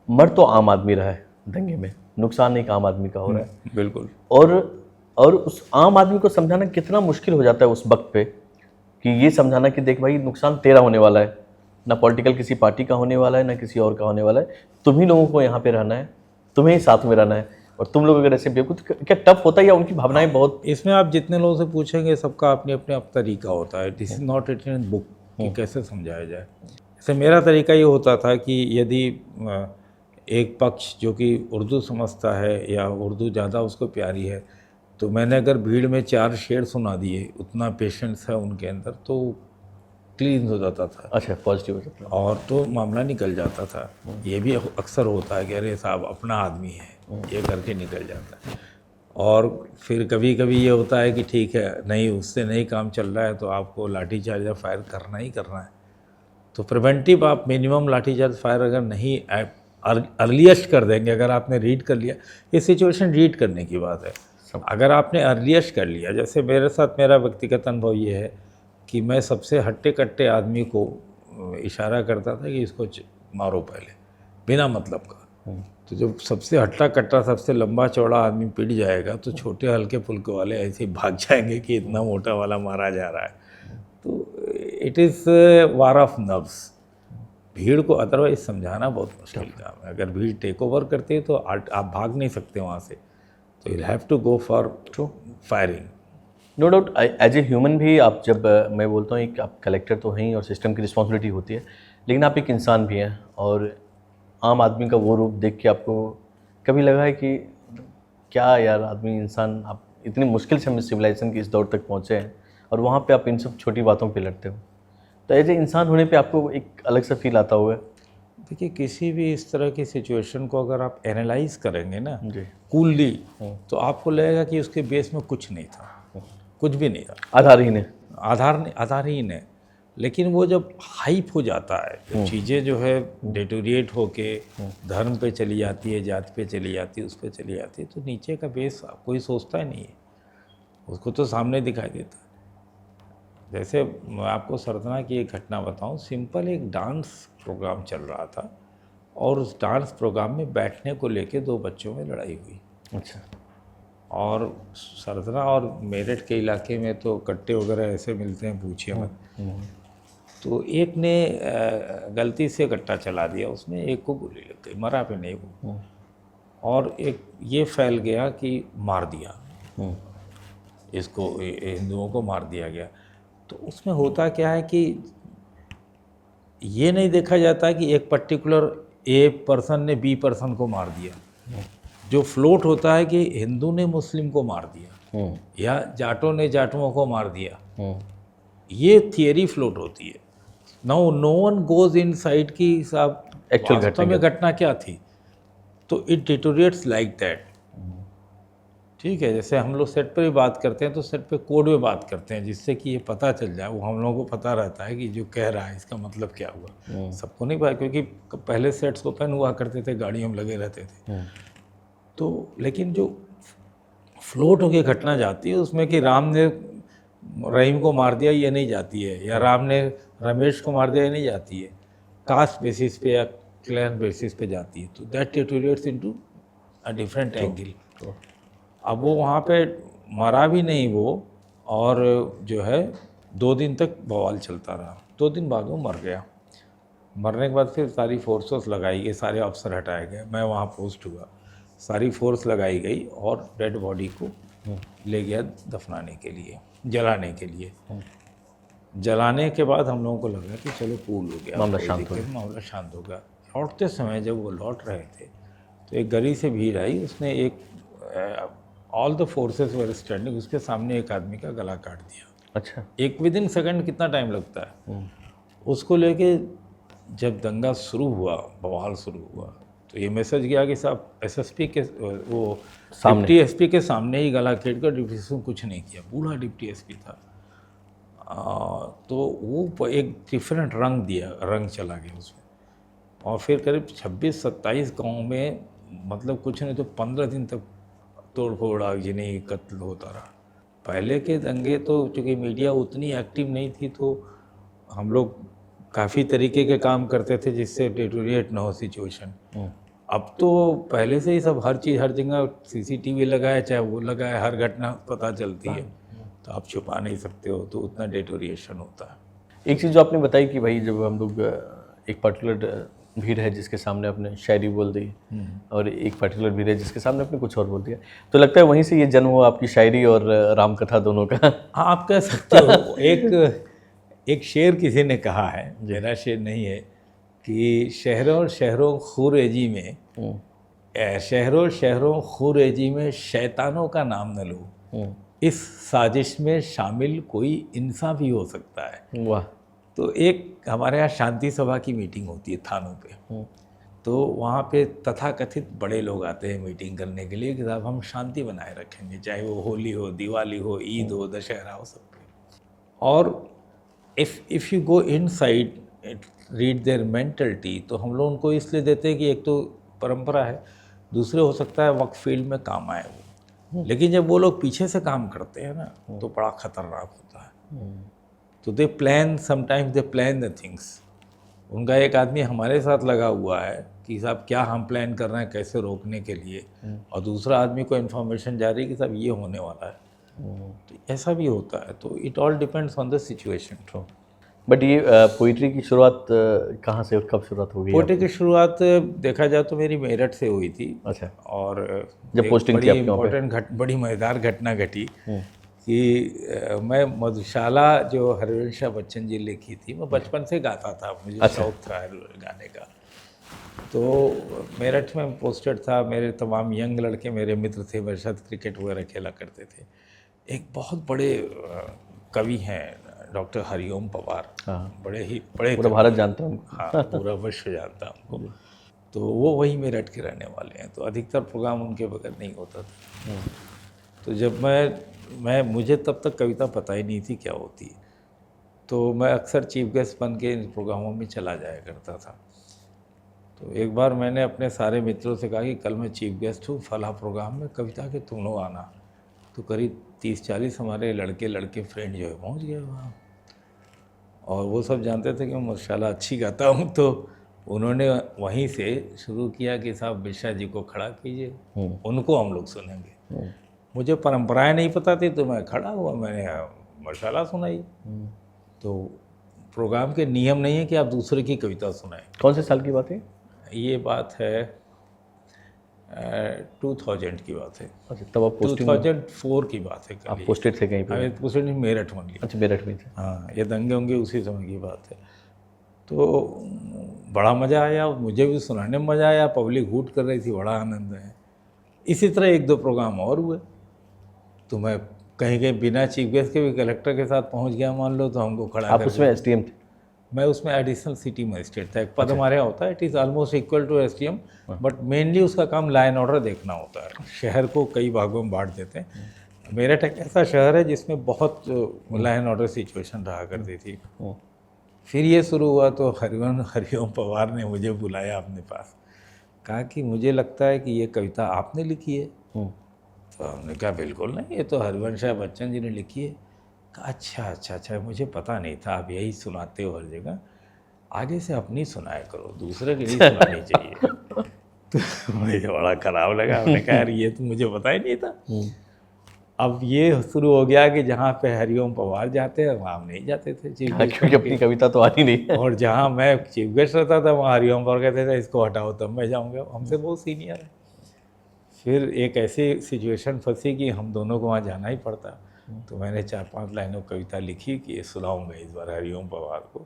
मर तो आम आदमी रहा है दंगे में, नुकसान एक आम आदमी का हो रहा है। बिल्कुल। और उस आम आदमी को समझाना कितना मुश्किल हो जाता है उस वक्त पे, कि ये समझाना कि देख भाई नुकसान तेरा होने वाला है, ना पॉलिटिकल किसी पार्टी का होने वाला है, ना किसी और का होने वाला है, तुम ही लोगों को यहाँ पे रहना है, तुम्हें ही साथ में रहना है, और तुम लोग अगर ऐसे बेवकूफ, क्या टफ होता है या उनकी भावनाएं बहुत। इसमें आप जितने लोगों से पूछेंगे सबका अपने अपने तरीका होता है। This is not written in book कि कैसे समझाया जाए। जैसे मेरा तरीका ये होता था कि यदि एक पक्ष जो कि उर्दू समझता है या उर्दू ज़्यादा उसको प्यारी है, तो मैंने अगर भीड़ में 4 शेर सुना दिए, उतना पेशेंस है उनके अंदर, तो क्लीन हो जाता था। अच्छा, पॉजिटिव हो जाता है। और तो मामला निकल जाता था। ये भी अक्सर होता है कि अरे साहब अपना आदमी है, ये करके निकल जाता है। और फिर कभी कभी ये होता है कि ठीक है, नहीं उससे नहीं काम चल रहा है तो आपको लाठीचार्ज या फायर करना ही करना है। तो प्रिवेंटिव आप मिनिमम लाठीचार्ज फायर अगर नहीं अर्लीस्ट कर देंगे, अगर आपने रीड कर लिया, ये सिचुएशन रीड करने की बात है। अगर आपने अर्लीस्ट कर लिया, जैसे मेरे साथ मेरा व्यक्तिगत अनुभव ये है कि मैं सबसे हट्टे कट्टे आदमी को इशारा करता था कि इसको मारो पहले, बिना मतलब का। तो जब सबसे हट्टा कट्टा सबसे लंबा चौड़ा आदमी पिट जाएगा तो छोटे हल्के फुल्के वाले ऐसे ही भाग जाएंगे कि इतना मोटा वाला मारा जा रहा है। तो it is war of nerves. भीड़ को अदरवाइज समझाना बहुत मुश्किल काम है। अगर भीड़ टेक ओवर करती है तो आप भाग नहीं सकते वहाँ से, तो you have to go for firing. No doubt, as a human भी आप, जब मैं बोलता हूँ एक आप कलेक्टर तो हैं ही और सिस्टम की रिस्पॉन्सिबिलिटी होती है, लेकिन आप एक इंसान भी हैं और आम आदमी का वो रूप देख के आपको कभी लगा है कि क्या यार आदमी इंसान, आप इतनी मुश्किल से हम सिविलाइजेशन की इस दौर तक पहुँचे हैं और वहाँ पे आप इन सब छोटी बातों पे लड़ते हो, तो एज ए इंसान होने पे आपको एक अलग सा फील आता होगा? देखिए, किसी भी इस तरह की सिचुएशन को अगर आप एनालाइज करेंगे ना जी, कूलली, तो आपको लगेगा कि उसके बेस में कुछ नहीं था, कुछ भी नहीं था, आधारहीन है। आधारहीन है। लेकिन वो जब हाइप हो जाता है, जब चीज़ें जो है डेटोरिएट होके धर्म पे चली जाती है, जाति पे चली जाती है, उस पे चली जाती है, तो नीचे का बेस कोई सोचता ही नहीं है, उसको तो सामने दिखाई देता है। जैसे मैं आपको सरदना की एक घटना बताऊं, सिंपल एक डांस प्रोग्राम चल रहा था और उस डांस प्रोग्राम में बैठने को लेके 2 बच्चों में लड़ाई हुई। अच्छा। और सरदना और मेरठ के इलाके में तो कट्टे वगैरह ऐसे मिलते हैं, पूछिए मत। तो एक ने गलती से कट्टा चला दिया, उसमें एक को गोली लग गई, मरा भी नहीं वो, और एक ये फैल गया कि मार दिया इसको, हिंदुओं को मार दिया गया। तो उसमें होता क्या है कि ये नहीं देखा जाता कि एक पर्टिकुलर ए पर्सन ने बी पर्सन को मार दिया। जो फ्लोट होता है कि हिंदू ने मुस्लिम को मार दिया या जाटों ने जाटुओं को मार दिया, ये थियरी फ्लोट होती है। Now no one goes inside की साहब एक्चुअल वास्तव में घटना क्या थी। तो इट डिटोरिएट्स लाइक दैट। ठीक है, जैसे हम लोग सेट पर भी बात करते हैं तो सेट पे कोड में बात करते हैं, जिससे कि ये पता चल जाए, वो हम लोगों को पता रहता है कि जो कह रहा है इसका मतलब क्या हुआ। सबको नहीं पता, क्योंकि पहले सेट्स ओपन हुआ करते थे, गाड़ी हम लगे रहते थे। तो लेकिन जो फ्लोट होकर घटना जाती है उसमें कि राम ने रहीम को मार दिया, ये नहीं जाती है, या राम ने रमेश को मार दिया, ये नहीं जाती है, कास्ट बेसिस पे या क्लैन बेसिस पे जाती है। तो that डिटोरिएट्स into a different angle. अब वो वहाँ पे मरा भी नहीं वो, और जो है 2 दिन तक बवाल चलता रहा। 2 दिन बाद वो मर गया। मरने के बाद फिर सारी फोर्सेस लगाई गई, सारे अफसर हटाए गए, मैं वहाँ पोस्ट हुआ, सारी फोर्स लगाई गई और डेड बॉडी को ले गया दफनाने के लिए, जलाने के लिए। जलाने के बाद हम लोगों को लगा कि चलो कूल हो गया, मामला शांत हो गया। लौटते समय जब वो लौट रहे थे तो एक गली से भीड़ आई, उसने एक all the forces were standing, उसके सामने एक आदमी का गला काट दिया। अच्छा। एक विद इन सेकेंड कितना टाइम लगता है। उसको लेके जब दंगा शुरू हुआ, बवाल शुरू हुआ, तो ये मैसेज गया कि साहब एसएसपी के वो डिप्टी एसपी के सामने ही गला काट कर, डिप्टी एसपी कुछ नहीं किया, बूढ़ा डिप्टी एसपी था। तो वो एक डिफरेंट रंग चला गया उसमें। और फिर करीब 26-27 गाँव में, मतलब कुछ नहीं तो 15 दिन तक तोड़ फोड़ आगजनी कत्ल होता रहा। पहले के दंगे तो चूँकि मीडिया उतनी एक्टिव नहीं थी, तो हम लोग काफ़ी तरीके के काम करते थे जिससे डिटोरिएट ना हो सिचुएशन। अब तो पहले से ही सब हर चीज़ हर जगह सीसीटीवी लगाए, चाहे वो लगाए, हर घटना पता चलती है, तो आप छुपा नहीं सकते हो, तो उतना डिटोरिएशन होता है। एक चीज़ जो आपने बताई कि भाई जब हम लोग एक पर्टिकुलर भीड़ है जिसके सामने आपने शायरी बोल दी और एक पर्टिकुलर भीड़ है जिसके सामने आपने कुछ और बोल दिया, तो लगता है वहीं से ये जन्म हुआ आपकी शायरी और रामकथा दोनों का। हाँ, आप कह सकते हो। एक शेर किसी ने कहा है, मेरा शेर नहीं है, कि शहरों शहरों खुरेजी में शहरों शहरों खुरेजी में शैतानों का नाम न लो, इस साजिश में शामिल कोई इंसान भी हो सकता है। वाह। तो एक हमारे यहाँ शांति सभा की मीटिंग होती है थानों पे, तो वहाँ पे तथाकथित बड़े लोग आते हैं मीटिंग करने के लिए कि साहब हम शांति बनाए रखेंगे, चाहे वो होली हो, दिवाली हो, ईद हो, दशहरा हो, सब पे। और if you go inside read their mentality, तो हम लोग उनको इसलिए देते हैं कि एक तो परंपरा है, दूसरे हो सकता है वर्क फील्ड में काम आए वो। लेकिन जब वो लोग पीछे से काम करते हैं ना, तो बड़ा खतरनाक होता है। तो दे plan, sometimes they plan the things. उनका एक आदमी हमारे साथ लगा हुआ है कि साहब क्या हम प्लान कर रहे हैं कैसे रोकने के लिए, और दूसरा आदमी को इन्फॉर्मेशन जा रही है कि साहब ये होने वाला है। तो ऐसा भी होता है। तो it all depends on the situation. But ये पोइट्री की शुरुआत कहाँ से, कब शुरुआत हो गई? पोइट्री की शुरुआत देखा जाए तो मेरी मेरठ से हुई थी। अच्छा। और जब पोस्टिंग थी बड़ी आपके वहाँ पे? इम्पोर्टेंट बड़ी मज़ेदार घटना घटी कि मैं मधुशाला जो हरिवंश बच्चन जी लिखी थी, मैं बचपन से गाता था, मुझे शौक था गाने का। तो मेरठ में पोस्टेड था, मेरे तमाम यंग लड़के मेरे मित्र थे, मेरे साथ क्रिकेट वगैरह खेला करते थे। एक बहुत बड़े कवि हैं डॉक्टर हरिओम पवार, बड़े पूरा भारत जानता हूँ। हाँ, पूरा विश्व जानता हूँ उनको। तो वो वही मेरठ के रहने वाले हैं, तो अधिकतर प्रोग्राम उनके बगैर नहीं होता था। तो जब मुझे तब तक कविता पता ही नहीं थी क्या होती है, तो मैं अक्सर चीफ गेस्ट बन के इन प्रोग्रामों में चला जाया करता था। तो एक बार मैंने अपने सारे मित्रों से कहा कि कल मैं चीफ गेस्ट हूँ फला प्रोग्राम में, कविता के तुम लोग आना। तो करीब 30-40 हमारे लड़के फ्रेंड जो है पहुँच गए वहाँ, और वो सब जानते थे कि मैं माशाल्लाह अच्छी गाता हूँ। तो उन्होंने वहीं से शुरू किया कि साहब मिश्रा जी को खड़ा कीजिए, उनको हम लोग सुनेंगे। मुझे परंपराएं नहीं पता थी, तो मैं खड़ा हुआ, मैंने माशाल्लाह सुनाई। तो प्रोग्राम के नियम नहीं है कि आप दूसरे की कविता सुनाएं। कौन से साल की बात है ये? बात है 2000 की बात है। अच्छा, तब आप 2004 की बात है। आप पोस्टेड थे कहीं पे? मैं पोस्टेड मेरठ में। अच्छा, मेरठ में थे। हाँ, ये दंगे होंगे उसी समय की बात है। तो बड़ा मज़ा आया, मुझे भी सुनाने में मज़ा आया, पब्लिक हूट कर रही थी, बड़ा आनंद है। इसी तरह 1-2 प्रोग्राम और हुए, तो मैं कहीं बिना चीफ गेस्ट के भी कलेक्टर के साथ पहुंच गया मान लो, तो हमको खड़ा आप उसमें एसडीएम थे? मैं उसमें एडिशनल सिटी मजिस्ट्रेट था। एक पद हमारे यहाँ होता है, it is almost equal to SDM, but mainly उसका काम लॉ एंड ऑर्डर देखना होता है। शहर को कई भागों में बांट देते हैं। मेरठ एक ऐसा शहर है जिसमें बहुत लॉ एंड ऑर्डर सिचुएशन रहा करती थी। फिर ये शुरू हुआ तो हरिओम पवार ने मुझे बुलाया अपने पास, कहा कि मुझे लगता है कि ये कविता आपने लिखी है। तो हमने कहा बिल्कुल नहीं, ये तो हरिवंश बच्चन जी ने लिखी है। कहा अच्छा, मुझे पता नहीं था, आप यही सुनाते हो हर जगह, आगे से अपनी सुनाया करो, दूसरे की नहीं सुनानी चाहिए। तो मुझे बड़ा खराब लगा, हमने कहा यार ये तो मुझे पता ही नहीं था। अब ये शुरू हो गया कि जहाँ पे हरिओम पवार जाते हैं वहाँ हम नहीं जाते थे चीफ गेस्ट, क्योंकि अपनी कविता तो आती नहीं है। और जहाँ मैं चीफ गेस्ट रहता था वहाँ हरिओम पवार कहते थे इसको हटाओ तब मैं जाऊँगा, हमसे बहुत सीनियर है। फिर एक ऐसी सिचुएशन फंसी कि हम दोनों को वहाँ जाना ही पड़ता। तो मैंने 4-5 लाइनों कविता लिखी कि ये सुनाऊँगा इस बार हरिओम पवार को।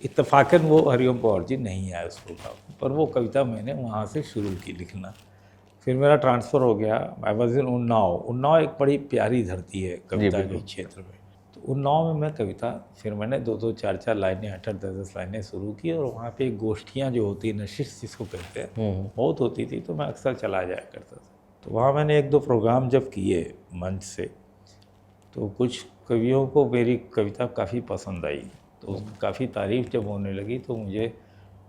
इत्तफाकन वो हरिओम पवार जी नहीं आए उस प्रोग्राम पर, वो कविता मैंने वहाँ से शुरू की लिखना। फिर मेरा ट्रांसफ़र हो गया, आई वॉज इन उन्नाव एक बड़ी प्यारी धरती है कविता के क्षेत्र में। तो उन्नाव में मैं कविता, फिर मैंने 2-2, 4-4 लाइनें, 8-8, 10-10 लाइनें शुरू की, और वहाँ पे गोष्ठियाँ जो होती हैं, नशिश जिसको कहते हैं, बहुत होती थी, तो मैं अक्सर चला जाया करता था। तो वहाँ मैंने 1-2 प्रोग्राम जब किए मंच से, तो कुछ कवियों को मेरी कविता काफ़ी पसंद आई, तो उसकी काफ़ी तारीफ़ जब होने लगी, तो मुझे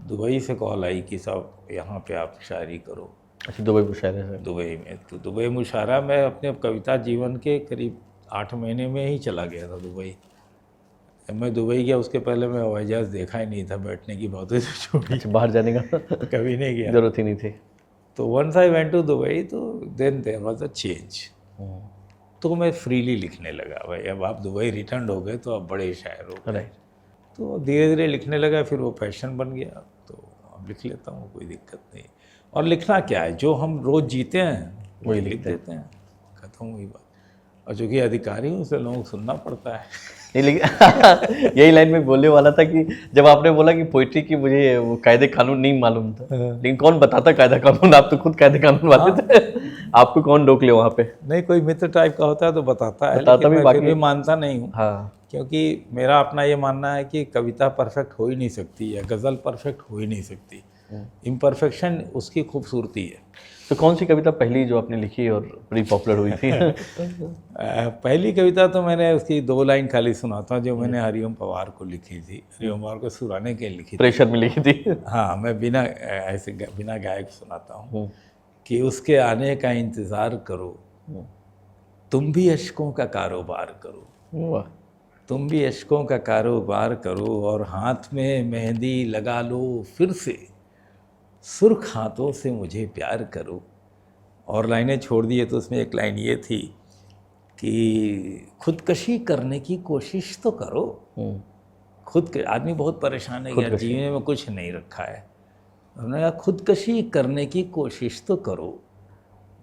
दुबई से कॉल आई कि साहब यहाँ पे आप शायरी करो। अच्छा, दुबई मुशायरे से? दुबई में। तो दुबई मुशायरा में अपने कविता जीवन के करीब 8 महीने में ही चला गया था दुबई। मैं दुबई गया उसके पहले मैं हवाई जहाज़ देखा ही नहीं था, बैठने की बात हुई छोटी। अच्छा, बाहर जाने का कभी नहीं गया, जरूरत ही नहीं थी। तो once I went to Dubai, तो then there was a change. तो मैं फ्रीली लिखने लगा, भाई अब आप दुबई रिटर्न हो गए तो आप बड़े शायर हो। राइट। तो धीरे धीरे लिखने लगा, फिर वो पैशन बन गया, तो अब लिख लेता हूँ, कोई दिक्कत नहीं। और लिखना क्या है, जो हम रोज़ जीते हैं वही लिख देते हैं, खत्म हुई बात। और चूँकि अधिकारी हूँ इसलिए लोगों को सुनना पड़ता है। नहीं लेकिन यही लाइन में बोलने वाला था कि जब आपने बोला कि पोइट्री की मुझे वो कायदे कानून नहीं मालूम था, लेकिन कौन बताता कायदा कानून, आप तो खुद कायदे कानून वाले थे, आपको कौन रोक ले वहाँ पे? नहीं, कोई मित्र टाइप का होता है तो बताता है, बताता लेकिन भी, मैं बाकी फिर भी मानता नहीं हूँ। हाँ, क्योंकि मेरा अपना ये मानना है कि कविता परफेक्ट हो ही नहीं सकती या गज़ल परफेक्ट हो ही नहीं सकती। इम्परफेक्शन उसकी खूबसूरती है। तो कौन सी कविता पहली जो आपने लिखी और बड़ी पॉपुलर हुई थी? पहली कविता तो मैंने उसकी 2 लाइन खाली सुनाता हूँ, जो मैंने हरिओम पवार को लिखी थी। हरिओम पवार को सुराने के लिखी थी। प्रेशर में लिखी थी। हाँ, मैं बिना ऐसे बिना गायक सुनाता हूँ कि उसके आने का इंतज़ार करो, तुम भी अश्कों का कारोबार करो, वाह, तुम भी अश्कों का कारोबार करो, और हाथ में मेहंदी लगा लो फिर से, सुर्ख हाथों से मुझे प्यार करो। और लाइनें छोड़ दिए तो उसमें एक लाइन ये थी कि खुदकशी करने की कोशिश तो करो। आदमी बहुत परेशान है कि यार जीने में कुछ नहीं रखा है। उन्होंने कहा खुदकशी करने की कोशिश तो करो,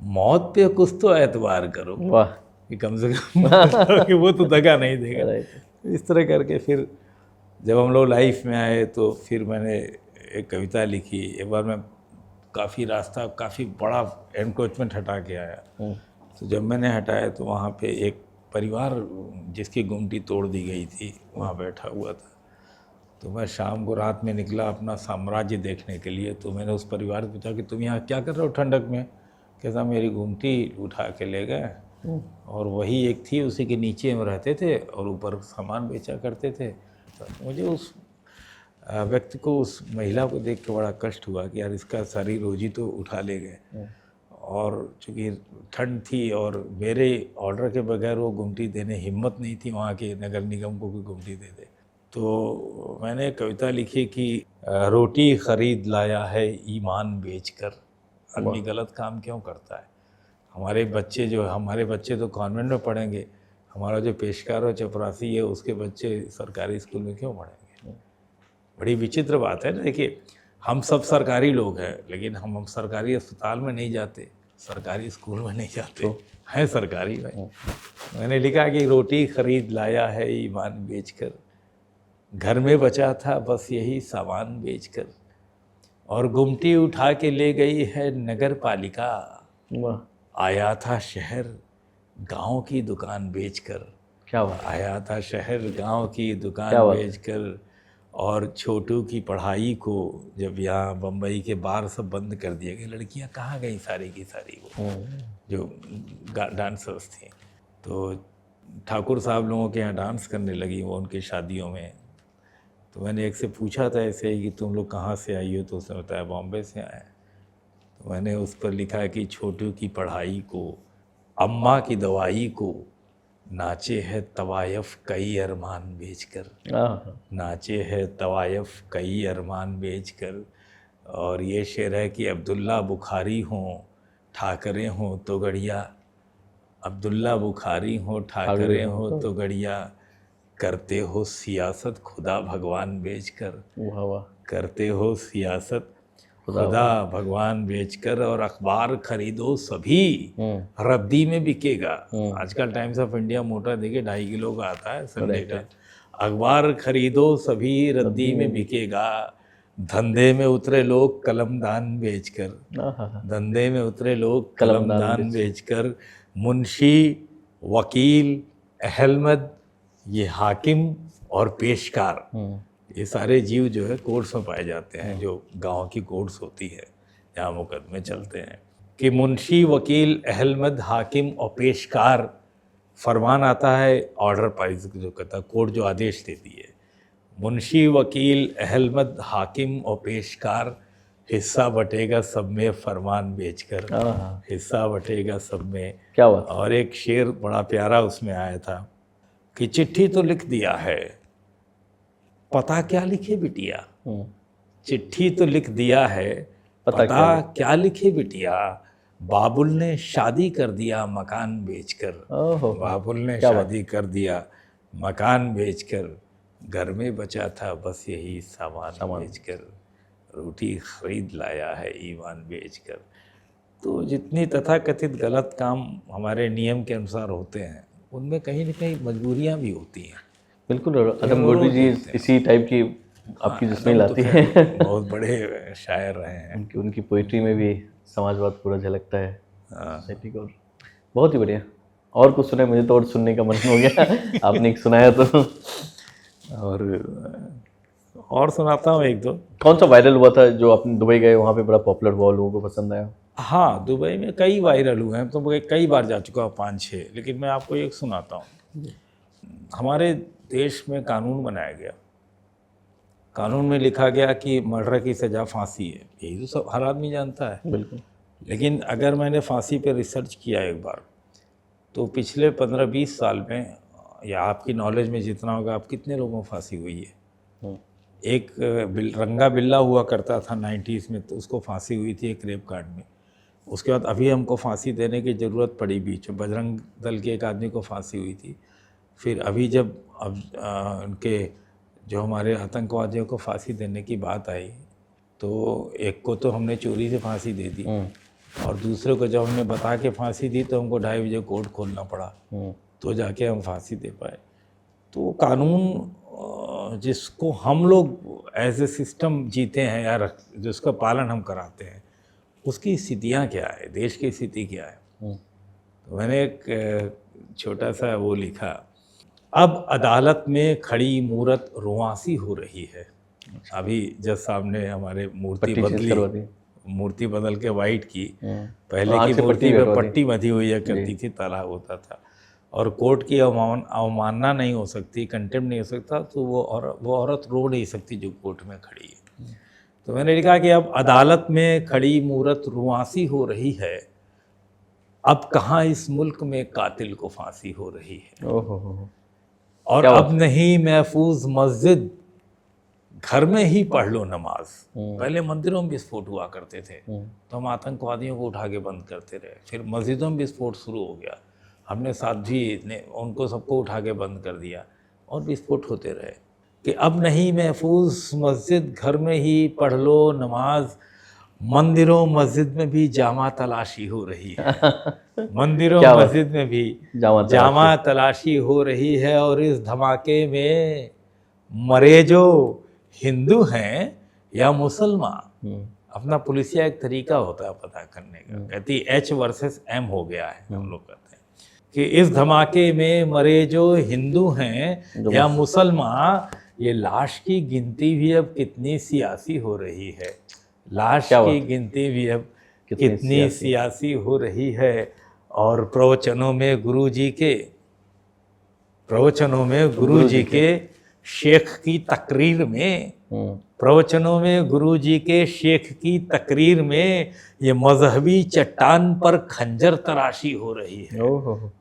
मौत पे कुछ तो एतबार करो। वाह, कि कम से कम कि वो तो दगा नहीं देगा। इस तरह करके फिर जब हम लोग लाइफ में आए तो फिर मैंने एक कविता लिखी। एक बार मैं काफ़ी बड़ा एनक्रोचमेंट हटा के आया। तो जब मैंने हटाया तो वहाँ पे एक परिवार जिसकी गुमटी तोड़ दी गई थी वहाँ बैठा हुआ था। तो मैं शाम को रात में निकला अपना साम्राज्य देखने के लिए। तो मैंने उस परिवार से पूछा कि तुम यहाँ क्या कर रहे हो ठंडक में? कैसा मेरी गुमटी उठा के ले गए, और वही एक थी, उसी के नीचे हम रहते थे और ऊपर सामान बेचा करते थे। तो मुझे उस व्यक्ति को, उस महिला को देख के बड़ा कष्ट हुआ कि यार इसका सारी रोजी तो उठा ले गए। और चूँकि ठंड थी और मेरे ऑर्डर के बगैर वो गुमटी देने हिम्मत नहीं थी वहाँ के नगर निगम को कोई गुमटी दे दे। तो मैंने कविता लिखी कि रोटी ख़रीद लाया है ईमान बेचकर। आदमी गलत काम क्यों करता है? हमारे बच्चे तो कॉन्वेंट में पढ़ेंगे, हमारा जो पेशकार और चपरासी है उसके बच्चे सरकारी स्कूल में क्यों पढ़ेंगे? बड़ी विचित्र बात है ना। देखिए, हम सब सरकारी लोग हैं, लेकिन हम सरकारी अस्पताल में नहीं जाते, सरकारी स्कूल में नहीं जाते, हैं सरकारी भाई। मैंने लिखा कि रोटी खरीद लाया है ईमान बेचकर, घर में बचा था बस यही सामान बेचकर, और गुमटी उठा के ले गई है नगर पालिका, आया था शहर गांव की दुकान बेचकर। क्या बात, आया था शहर गांव की दुकान बेचकर, और छोटू की पढ़ाई को जब यहाँ बम्बई के बार सब बंद कर दिए गए, लड़कियाँ कहाँ गई सारी की सारी, वो जो डांसर्स थी। तो ठाकुर साहब लोगों के यहाँ डांस करने लगी वो उनकी शादियों में। तो मैंने एक से पूछा था ऐसे ही कि तुम लोग कहाँ से आई हो? तो उसने बताया बॉम्बे से आए। तो मैंने उस पर लिखा कि छोटू की पढ़ाई को, अम्मा की दवाई को, नाचे है तवायफ कई अरमान बेचकर, नाचे है तवायफ कई अरमान बेचकर। और ये शेर है कि अब्दुल्ला बुखारी हों ठाकरे हों तो गढ़िया, अब्दुल्ला बुखारी हों ठाकरे हों तो गढ़िया, करते हो सियासत खुदा भगवान बेचकर, करते हो सियासत खुदा भगवान बेचकर, और अखबार खरीदो सभी रद्दी में बिकेगा। आजकल टाइम्स ऑफ इंडिया मोटा देखिए 2.5 किलो का आता है संडे का। अखबार खरीदो सभी रद्दी में बिकेगा, धंधे में उतरे लोग कलमदान बेचकर, धंधे में उतरे लोग कलमदान बेचकर, मुंशी वकील अहलमद ये हाकिम और पेशकार, ये सारे जीव जो है कोर्ट्स में पाए जाते हैं, जो गांव की कोर्ट्स होती है जहाँ मुकदमे चलते हैं, कि मुंशी वकील अहलमद हाकिम और पेशकार, फरमान आता है ऑर्डर पाइज जो कहता है कोर्ट जो आदेश देती है, मुंशी वकील अहलमद हाकिम और पेशकार, हिस्सा बटेगा सब में फरमान बेचकर, हिस्सा बटेगा सब में। क्या बात। और एक शेर बड़ा प्यारा उसमें आया था कि चिट्ठी तो लिख दिया है, पता क्या लिखे बिटिया, चिट्ठी तो लिख दिया है, पता क्या लिखे बिटिया, बाबुल ने शादी कर दिया मकान बेचकर, बाबुल ने शादी कर दिया मकान बेचकर, घर में बचा था बस यही सामान बेचकर, रोटी खरीद लाया है ईमान बेचकर। तो जितनी तथाकथित गलत काम हमारे नियम के अनुसार होते हैं उनमें कहीं ना कहीं मजबूरियां भी होती हैं। बिल्कुल। और अदम गोल्डी जी इसी टाइप की आपकी जिसमें लाती है। बहुत बड़े शायर रहे हैं। उनकी उनकी पोइट्री में भी समाजवाद पूरा झलकता है, हाँ। सोसाइटी को। बहुत ही बढ़िया। और कुछ सुने, मुझे तो और सुनने का मन हो गया। आपने एक सुनाया तो। और सुनाता हूँ एक दो। कौन सा वायरल हुआ था जो आपने दुबई गए वहाँ पे बड़ा पॉपुलर हुआ, लोगों को पसंद आया? हाँ, दुबई में कई वायरल हुए हैं, तो मैं कई बार जा चुका हूँ, 5-6, लेकिन मैं आपको एक सुनाता हूँ। हमारे देश में कानून बनाया गया, कानून में लिखा गया कि मर्डर की सज़ा फांसी है, यही तो सब हर आदमी जानता है। बिल्कुल। लेकिन अगर मैंने फांसी पे रिसर्च किया एक बार, तो पिछले 15-20 साल में, या आपकी नॉलेज में जितना होगा, आप कितने लोगों को फांसी हुई है? एक रंगा बिल्ला हुआ करता था 90s में, तो उसको फांसी हुई थी एक रेप कांड में। उसके बाद अभी हमको फांसी देने की ज़रूरत पड़ी, बीच में बजरंग दल के एक आदमी को फांसी हुई थी। फिर अभी जब उनके जो हमारे आतंकवादियों को फांसी देने की बात आई, तो एक को तो हमने चोरी से फांसी दे दी, और दूसरे को जब हमने बता के फांसी दी तो हमको 2:30 बजे कोर्ट खोलना पड़ा, तो जाके हम फांसी दे पाए। तो कानून जिसको हम लोग एज ए सिस्टम जीते हैं, या जिसका पालन हम कराते हैं, उसकी स्थितियाँ क्या है, देश की स्थिति क्या है। तो मैंने एक छोटा सा वो लिखा, अब अदालत में खड़ी मूरत रुआसी हो रही है। अभी जज साहब ने हमारे मूर्ति बदल के वाइट की, पहले की मूर्ति पे पट्टी बंधी हुई है करती थी, तालाब होता था, और कोर्ट की अवमानना नहीं हो सकती, कंटेम्प्ट नहीं हो सकता, तो वो औरत रो नहीं सकती जो कोर्ट में खड़ी है। तो मैंने लिखा कि अब अदालत में खड़ी मूरत रुआसी हो रही है, अब कहाँ इस मुल्क में कातिल को फांसी हो रही है। और अब नहीं महफूज मस्जिद, घर में ही पढ़ लो नमाज। पहले मंदिरों में विस्फोट हुआ करते थे, तो हम आतंकवादियों को उठा के बंद करते रहे। फिर मस्जिदों में विस्फोट शुरू हो गया, हमने साध्वी ने उनको सबको उठा के बंद कर दिया, और विस्फोट होते रहे। कि अब नहीं महफूज मस्जिद, घर में ही पढ़ लो नमाज, मंदिरों मस्जिद में भी जामा तलाशी हो रही है। मंदिरों मस्जिद में भी जामा तलाशी हो रही है, और इस धमाके में मरे जो हिंदू हैं या मुसलमान। अपना पुलिसिया एक तरीका होता है पता करने का, कहती H वर्सेस M हो गया है, हम लोग कहते हैं कि इस धमाके में मरे जो हिंदू हैं या मुसलमान, ये लाश की गिनती भी अब कितनी सियासी हो रही है। लाश की गिनती भी अब कितनी सियासी हो रही है। और प्रवचनों में गुरुजी के शेख की तकरीर में, प्रवचनों में गुरुजी के शेख की तकरीर में, ये मजहबी चट्टान पर खंजर तराशी हो रही है।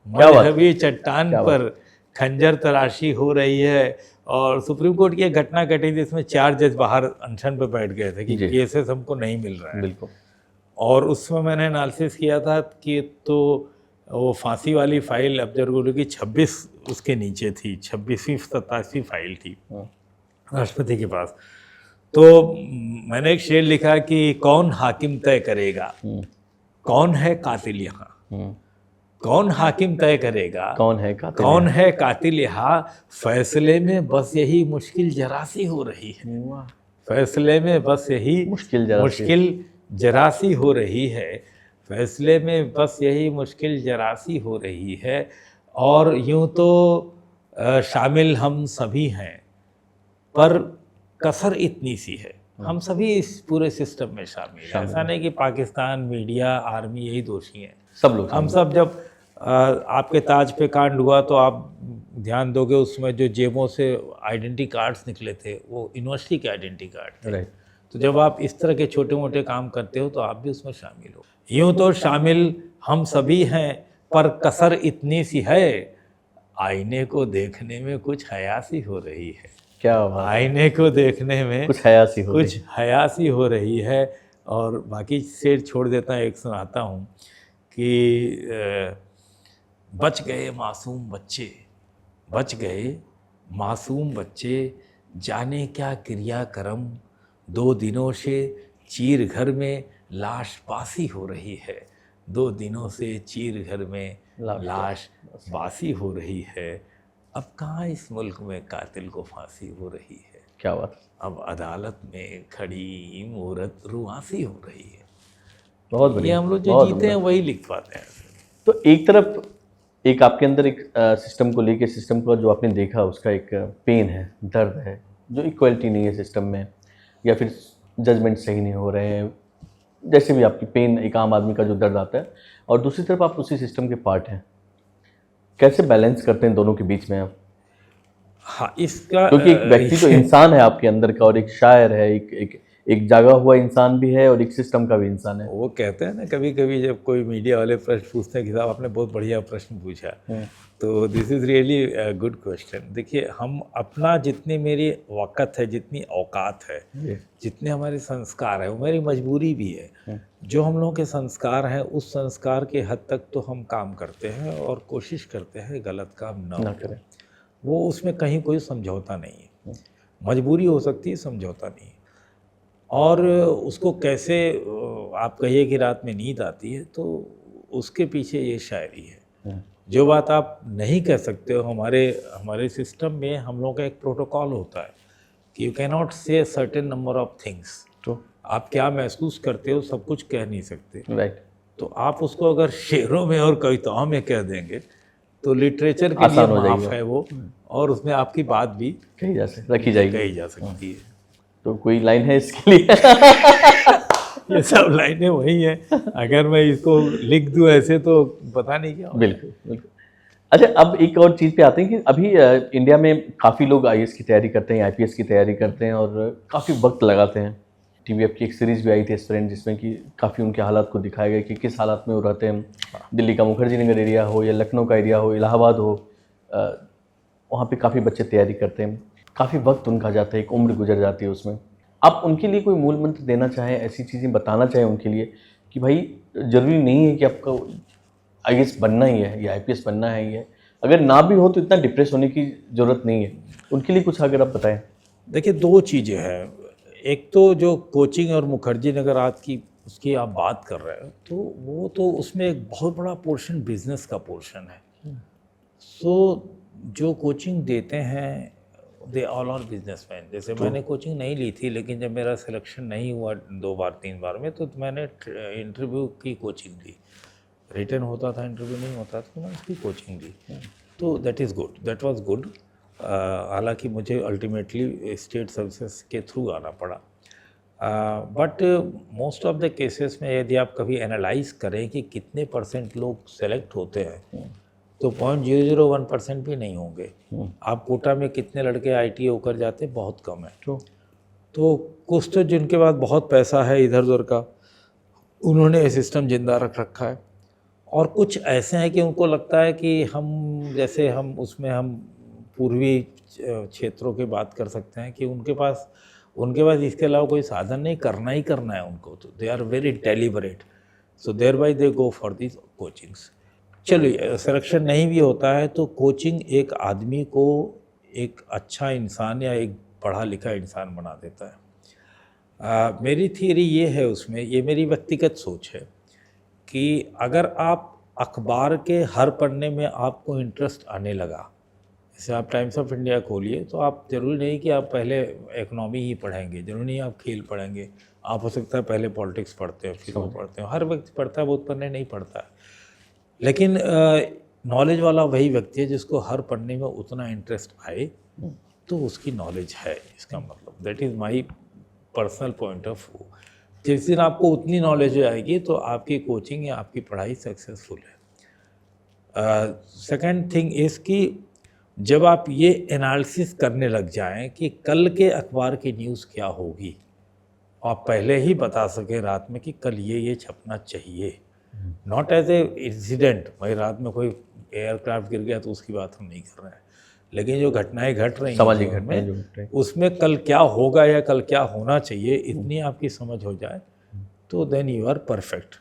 मजहबी चट्टान पर खंजर तराशी हो रही है। और सुप्रीम कोर्ट की एक घटना घटी थी, इसमें 4 जज बाहर अनशन पे बैठ गए थे कि केसेस हमको नहीं मिल रहा है। बिल्कुल। और उसमें मैंने एनालिसिस किया था कि तो वो फांसी वाली फाइल अफजल गुरु की 26 उसके नीचे थी, 26वीं 27वीं फाइल थी राष्ट्रपति के पास। तो मैंने एक शेर लिखा कि कौन हाकिम तय करेगा कौन है कातिल यहाँ, कौन हाकिम तय करेगा कौन है कातिल यहाँ, फैसले में बस यही मुश्किल जरासी हो रही है। फैसले में बस यही मुश्किल जरासी हो रही है। फैसले में बस यही मुश्किल जरासी हो रही है। और यूं तो शामिल हम सभी हैं, पर कसर इतनी सी है, हम सभी इस पूरे सिस्टम में शामिल हैं। ऐसा नहीं कि पाकिस्तान, मीडिया, आर्मी यही दोषी हैं, सब लोग। हम सब जब आपके ताज पे कांड हुआ तो आप ध्यान दोगे, उसमें जो जेबों से आइडेंटिटी कार्ड्स निकले थे वो यूनिवर्सिटी के आइडेंटिटी कार्ड थे। तो जब आप इस तरह के छोटे मोटे काम करते हो तो आप भी उसमें शामिल हो। यूं तो शामिल हम सभी हैं, पर कसर इतनी सी है, आईने को देखने में कुछ हयासी हो रही है। क्या बात। आईने को देखने में कुछ हयासी हो रही है। और बाकी शेर छोड़ देता हूँ, एक सुनाता हूँ कि बच गए मासूम बच्चे, जाने क्या क्रियाक्रम, 2 दिनों से चीर घर में लाश पासी हो रही है। 2 दिनों से चीर घर में लाश बासी हो रही है, अब कहाँ इस मुल्क में कातिल को फांसी हो रही है, क्या बात है। अब अदालत में खड़ी मूरत रुआसी हो रही है। बहुत ये बढ़िया, हम लोग जो बहुत जीते हैं उम्दा। वही लिख पाते हैं। तो एक तरफ एक आपके अंदर एक सिस्टम को लेके, सिस्टम का जो आपने देखा उसका एक पेन है, दर्द है, जो इक्वलिटी नहीं है सिस्टम में, या फिर जजमेंट सही नहीं हो रहे हैं, जैसे भी आपकी पेन, एक आम आदमी का जो दर्द आता है, और दूसरी तरफ आप उसी सिस्टम के पार्ट हैं। कैसे बैलेंस करते हैं दोनों के बीच में आप? हाँ, इसका क्योंकि एक व्यक्ति तो इंसान है आपके अंदर का, और एक शायर है, एक जागा हुआ इंसान भी है, और एक सिस्टम का भी इंसान है। वो कहते हैं ना, कभी कभी जब कोई मीडिया वाले प्रश्न पूछते हैं कि साहब आपने बहुत बढ़िया प्रश्न पूछा, तो this is really good question. देखिए, हम अपना जितनी मेरी वक़्त है, जितनी औकात है, जितने हमारे संस्कार है, वो मेरी मजबूरी भी है। जो हम लोगों के संस्कार हैं, उस संस्कार के हद तक तो हम काम करते हैं और कोशिश करते हैं गलत काम ना करें। वो उसमें कहीं कोई समझौता नहीं है। मजबूरी हो सकती है, समझौता नहीं है। और उसको कैसे आप कहिए कि रात में नींद आती है, तो उसके पीछे ये शायरी है। जो बात आप नहीं कह सकते हो, हमारे सिस्टम में हम लोगों का एक प्रोटोकॉल होता है कि यू कैन नॉट से सर्टेन नंबर ऑफ थिंग्स। तो आप क्या महसूस करते हो सब कुछ कह नहीं सकते, राइट। तो आप उसको अगर शेरों में और कविताओं में कह देंगे तो लिटरेचर के लिए आसान हो माफ जाएगी है वो, और उसमें आपकी बात भी रखी जाएगी, कही जा सकती है। तो कोई लाइन है इसके लिए? ये सब लाइनें वही हैं, अगर मैं इसको लिख दूं ऐसे तो पता नहीं क्या होगा। बिल्कुल बिल्कुल। अच्छा, अब एक और चीज़ पे आते हैं कि अभी इंडिया में काफ़ी लोग आईएएस की तैयारी करते हैं, आईपीएस की तैयारी करते हैं, और काफ़ी वक्त लगाते हैं। टीवीएफ की एक सीरीज़ भी आई थी एस्पिरेंट, जिसमें कि काफ़ी उनके हालात को दिखाया गया कि किस हालात में वो रहते हैं। दिल्ली का मुखर्जी नगर एरिया हो, या लखनऊ का एरिया हो, इलाहाबाद हो, वहाँ पे काफ़ी बच्चे तैयारी करते हैं, काफ़ी वक्त उनका जाता है, एक उम्र गुजर जाती है उसमें। आप उनके लिए कोई मूल मंत्र देना चाहें, ऐसी चीज़ें बताना चाहें उनके लिए कि भाई ज़रूरी नहीं है कि आपको आईएएस बनना ही है या आईपीएस बनना है ही है, अगर ना भी हो तो इतना डिप्रेस होने की ज़रूरत नहीं है, उनके लिए कुछ अगर आप बताएं। देखिए, 2 चीज़ें हैं। एक तो जो कोचिंग और मुखर्जी नगर आज की उसकी आप बात कर रहे हो, तो वो तो उसमें एक बहुत बड़ा पोर्शन बिजनेस का पोर्शन है। सो जो कोचिंग देते हैं दे ऑल आर बिजनेसमैन। जैसे मैंने कोचिंग नहीं ली थी, लेकिन जब मेरा सिलेक्शन नहीं हुआ 2 बार 3 बार में, तो मैंने इंटरव्यू की कोचिंग ली। रिटर्न होता था, इंटरव्यू नहीं होता था, तो मैंने उसकी कोचिंग ली। तो that is good, that was good. हालांकि मुझे अल्टीमेटली स्टेट सर्विसेज के थ्रू आना पड़ा, but most of the cases में यदि आप कभी एनालाइज करें कि कितने परसेंट लोग सेलेक्ट होते हैं, तो 0.001% भी नहीं होंगे। आप कोटा में कितने लड़के आईटी होकर जाते, बहुत कम है। तो कुछ तो जिनके पास बहुत पैसा है इधर उधर का, उन्होंने ये सिस्टम जिंदा रख रखा है, और कुछ ऐसे हैं कि उनको लगता है कि हम उसमें हम पूर्वी क्षेत्रों की बात कर सकते हैं कि उनके पास इसके अलावा कोई साधन नहीं, करना ही करना है उनको। तो they are very deliberate, so thereby they go for this coachings. चलिए, सिलेक्शन नहीं भी होता है तो कोचिंग एक आदमी को एक अच्छा इंसान या एक पढ़ा लिखा इंसान बना देता है। मेरी थियरी ये है उसमें, ये मेरी व्यक्तिगत सोच है कि अगर आप अखबार के हर पन्ने में आपको इंटरेस्ट आने लगा, जैसे आप टाइम्स ऑफ इंडिया खोलिए, तो आप ज़रूरी नहीं कि आप पहले इकोनॉमी ही पढ़ेंगे, ज़रूरी नहीं आप खेल पढ़ेंगे, आप हो सकता है पहले पॉलिटिक्स पढ़ते हो, फिर वो पढ़ते हो। हर व्यक्ति पढ़ता है, बहुत पन्ने नहीं पढ़ता है, लेकिन नॉलेज वाला वही व्यक्ति है जिसको हर पढ़ने में उतना इंटरेस्ट आए, तो उसकी नॉलेज है, इसका मतलब। That is my personal point of view. जिस दिन आपको उतनी नॉलेज आएगी तो आपकी कोचिंग या आपकी पढ़ाई सक्सेसफुल है। सेकंड थिंग इज़ कि जब आप ये एनालिसिस करने लग जाएं कि कल के अखबार की न्यूज़ क्या होगी, आप पहले ही बता सकें रात में कि कल ये छपना चाहिए, नॉट एज ए इंसिडेंट। भाई रात में कोई एयरक्राफ्ट गिर गया तो उसकी बात हम नहीं कर रहे हैं, लेकिन जो घटनाएं घट रही सामाजिक हैं घटनाएं, उसमें कल क्या होगा या कल क्या होना चाहिए, इतनी आपकी समझ हो जाए तो then you are perfect.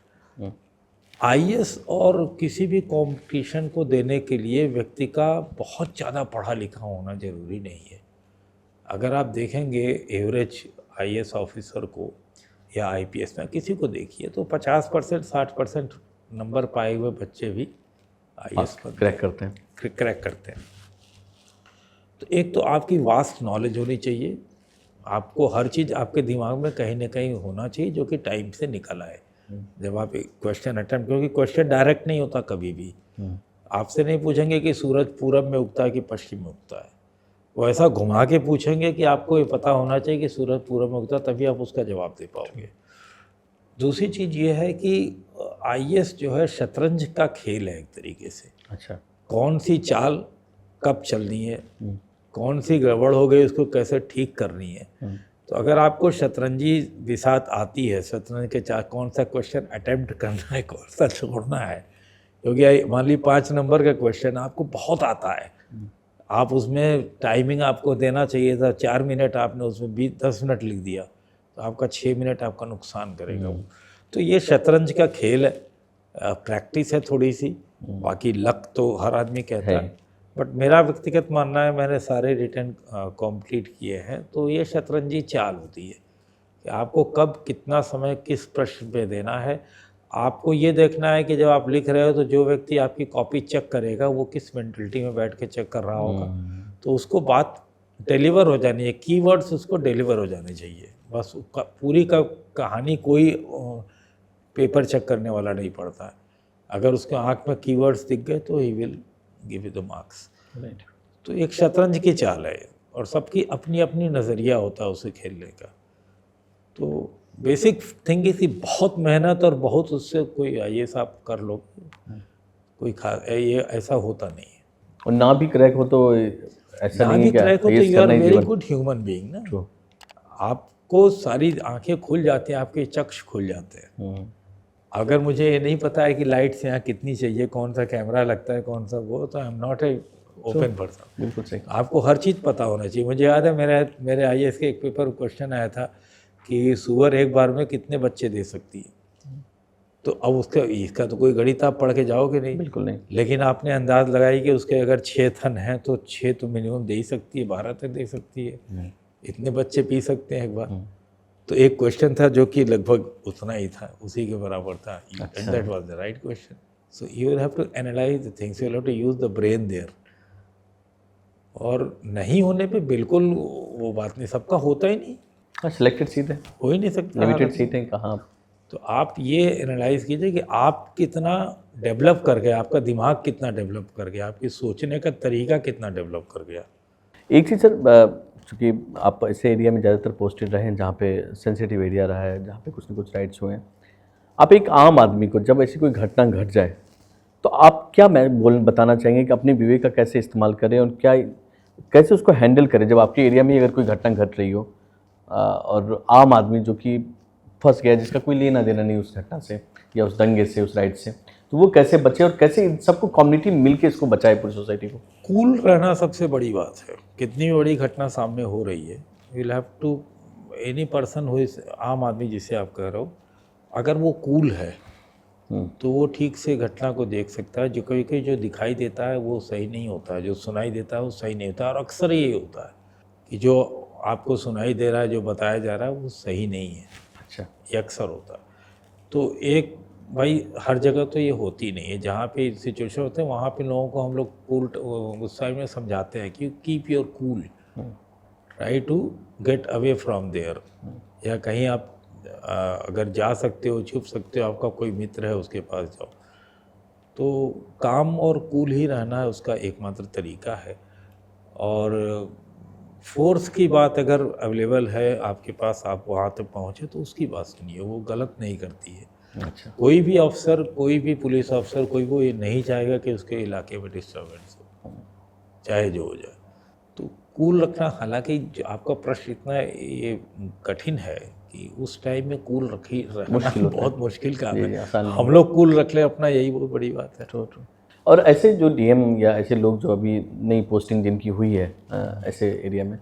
IAS और किसी भी कंपटीशन को देने के लिए व्यक्ति का बहुत ज़्यादा पढ़ा लिखा होना ज़रूरी नहीं है। अगर आप देखेंगे एवरेज आईएएस ऑफिसर को या आईपीएस में किसी को देखिए, तो 50% 60% नंबर पाए हुए बच्चे भी IAS क्रैक करते हैं। क्रैक करते हैं। तो एक तो आपकी वास्ट नॉलेज होनी चाहिए, आपको हर चीज़ आपके दिमाग में कहीं ना कहीं होना चाहिए जो कि टाइम से निकल आए जब आप एक क्वेश्चन अटेम्प्ट, क्योंकि क्वेश्चन डायरेक्ट नहीं होता कभी भी। आपसे नहीं पूछेंगे कि सूरज पूरब में उगता है कि पश्चिम में उगता है, वो ऐसा घुमा के पूछेंगे कि आपको ये पता होना चाहिए कि सूरज पूरब में उगता है, तभी आप उसका जवाब दे पाओगे। दूसरी चीज़ ये है कि IAS जो है शतरंज का खेल है एक तरीके से। अच्छा। कौन सी चाल कब चलनी है, कौन सी गड़बड़ हो गई उसको कैसे ठीक करनी है। तो अगर आपको शतरंजी बिसात आती है, शतरंज के चार कौन सा क्वेश्चन अटेम्प्ट करना है, कौन सा छोड़ना है, क्योंकि मान ली 5 नंबर का क्वेश्चन आपको बहुत आता है, आप उसमें टाइमिंग आपको देना चाहिए था 4 मिनट, आपने उसमें 10 मिनट लिख दिया तो आपका 6 मिनट आपका नुकसान करेगा वो। तो ये शतरंज का खेल है, प्रैक्टिस है थोड़ी सी, बाकी लक तो हर आदमी कहता है। बट मेरा व्यक्तिगत मानना है, मैंने सारे रिटर्न कंप्लीट किए हैं, तो ये शतरंजी चाल होती है कि आपको कब कितना समय किस प्रश्न पे देना है। आपको ये देखना है कि जब आप लिख रहे हो तो जो व्यक्ति आपकी कॉपी चेक करेगा वो किस मेंटलिटी में बैठ के चेक कर रहा होगा, तो उसको बात डिलीवर हो जानी है, कीवर्ड्स उसको डिलीवर हो जाने चाहिए। बस पूरी का कहानी कोई पेपर चेक करने वाला नहीं पड़ता है। अगर उसके आँख में कीवर्ड्स दिख गए तो he will give you the marks. तो एक शतरंज की चाल है और सबकी अपनी अपनी नज़रिया होता है उसे खेलने का। तो बेसिक थिंग इसी, बहुत मेहनत और बहुत उससे कोई IAS आप कर लो, कोई ये ऐसा होता नहीं है। और ना भी क्रैक हो तो ऐसा नहीं है कि क्रैक हो तो you are very good human being ना। आपको सारी आंखें खुल जाती हैं, आपके चक्षु खुल जाते हैं। अगर मुझे ये नहीं पता है कि लाइट्स यहाँ कितनी चाहिए, कौन सा कैमरा लगता है, कौन सा वो, तो I am not a open person. बिल्कुल सही। आपको आपको हर चीज़ पता होना चाहिए। मुझे याद है मेरे IAS के एक पेपर क्वेश्चन आया था कि सूअर एक बार में कितने बच्चे दे सकती है। तो अब इसका तो कोई गणित आप पढ़ के जाओगे नहीं, बिल्कुल नहीं, लेकिन आपने अंदाज लगाई कि उसके अगर 6 थन हैं तो 6 तो मिनिमम दे ही सकती है, 12 तक दे सकती है, इतने बच्चे पी सकते हैं एक बार। तो एक क्वेश्चन था जो कि लगभग उतना ही था, उसी के बराबर था, and that was the right question. So you will have to analyse the things, you will have to use the brain there. और नहीं होने पे बिल्कुल वो बात नहीं, सबका होता ही नहीं। हाँ, सिलेक्टेड सीट है, हो ही नहीं सकता, लिमिटेड सीट है कहाँ। तो आप ये एनालाइज कीजिए कि आप कितना डेवलप कर गए, आपका दिमाग कितना डेवलप कर गया, आपकी सोचने का तरीका कितना डेवलप कर गया। एक चीज़ सर, चूँकि आप ऐसे एरिया में ज़्यादातर पोस्टेड रहे हैं जहाँ पे सेंसिटिव एरिया रहा है, जहाँ पे कुछ न कुछ राइट्स हुए हैं, आप एक आम आदमी को जब ऐसी कोई घटना घट जाए तो आप क्या बताना चाहेंगे कि अपने विवेक का कैसे इस्तेमाल करें और कैसे उसको हैंडल करें जब आपके एरिया में अगर कोई घटना घट रही हो और आम आदमी जो कि फंस गया, जिसका कोई लेना देना नहीं उस घटना से या उस दंगे से, उस राइट से, तो वो कैसे बचे और कैसे सबको कम्युनिटी मिलके इसको बचाए, पूरी सोसाइटी को। कूल रहना सबसे बड़ी बात है। कितनी भी बड़ी घटना सामने हो रही है, you will have to, any person हो, आम आदमी जिसे आप कह रहे हो, अगर वो कूल है तो वो ठीक से घटना को देख सकता है। जो कोई जो दिखाई देता है वो सही नहीं होता है, जो सुनाई देता है वो सही नहीं होता, और अक्सर ये होता है कि जो आपको सुनाई दे रहा है, जो बताया जा रहा है वो सही नहीं है। अच्छा, ये अक्सर होता है। तो एक भाई हर जगह तो ये होती नहीं है, जहाँ पे सिचुएशन होते हैं वहाँ पे लोगों को हम लोग कूल उस टाइम में समझाते हैं कि keep your cool, try to get away from there, या कहीं आप अगर जा सकते हो, छुप सकते हो, आपका कोई मित्र है उसके पास जाओ। तो काम और कूल ही रहना है उसका एकमात्र तरीका है। और फोर्स की बात अगर अवेलेबल है आपके पास, आप वहाँ तक पहुँचे तो उसकी बात सुनिए, वो गलत नहीं करती है। अच्छा, कोई भी अफसर, कोई भी पुलिस अफसर, कोई वो ये नहीं चाहेगा कि उसके इलाके में डिस्टर्बेंस हो, चाहे जो हो जाए। तो कूल रखना, हालांकि आपका प्रश्न इतना ये कठिन है कि उस टाइम में कूल रखना बहुत मुश्किल काम है। हम लोग कूल रख ले अपना, यही बहुत बड़ी बात है। ट्रू। और ऐसे जो DM या ऐसे लोग जो अभी नई पोस्टिंग जिनकी हुई है ऐसे एरिया में,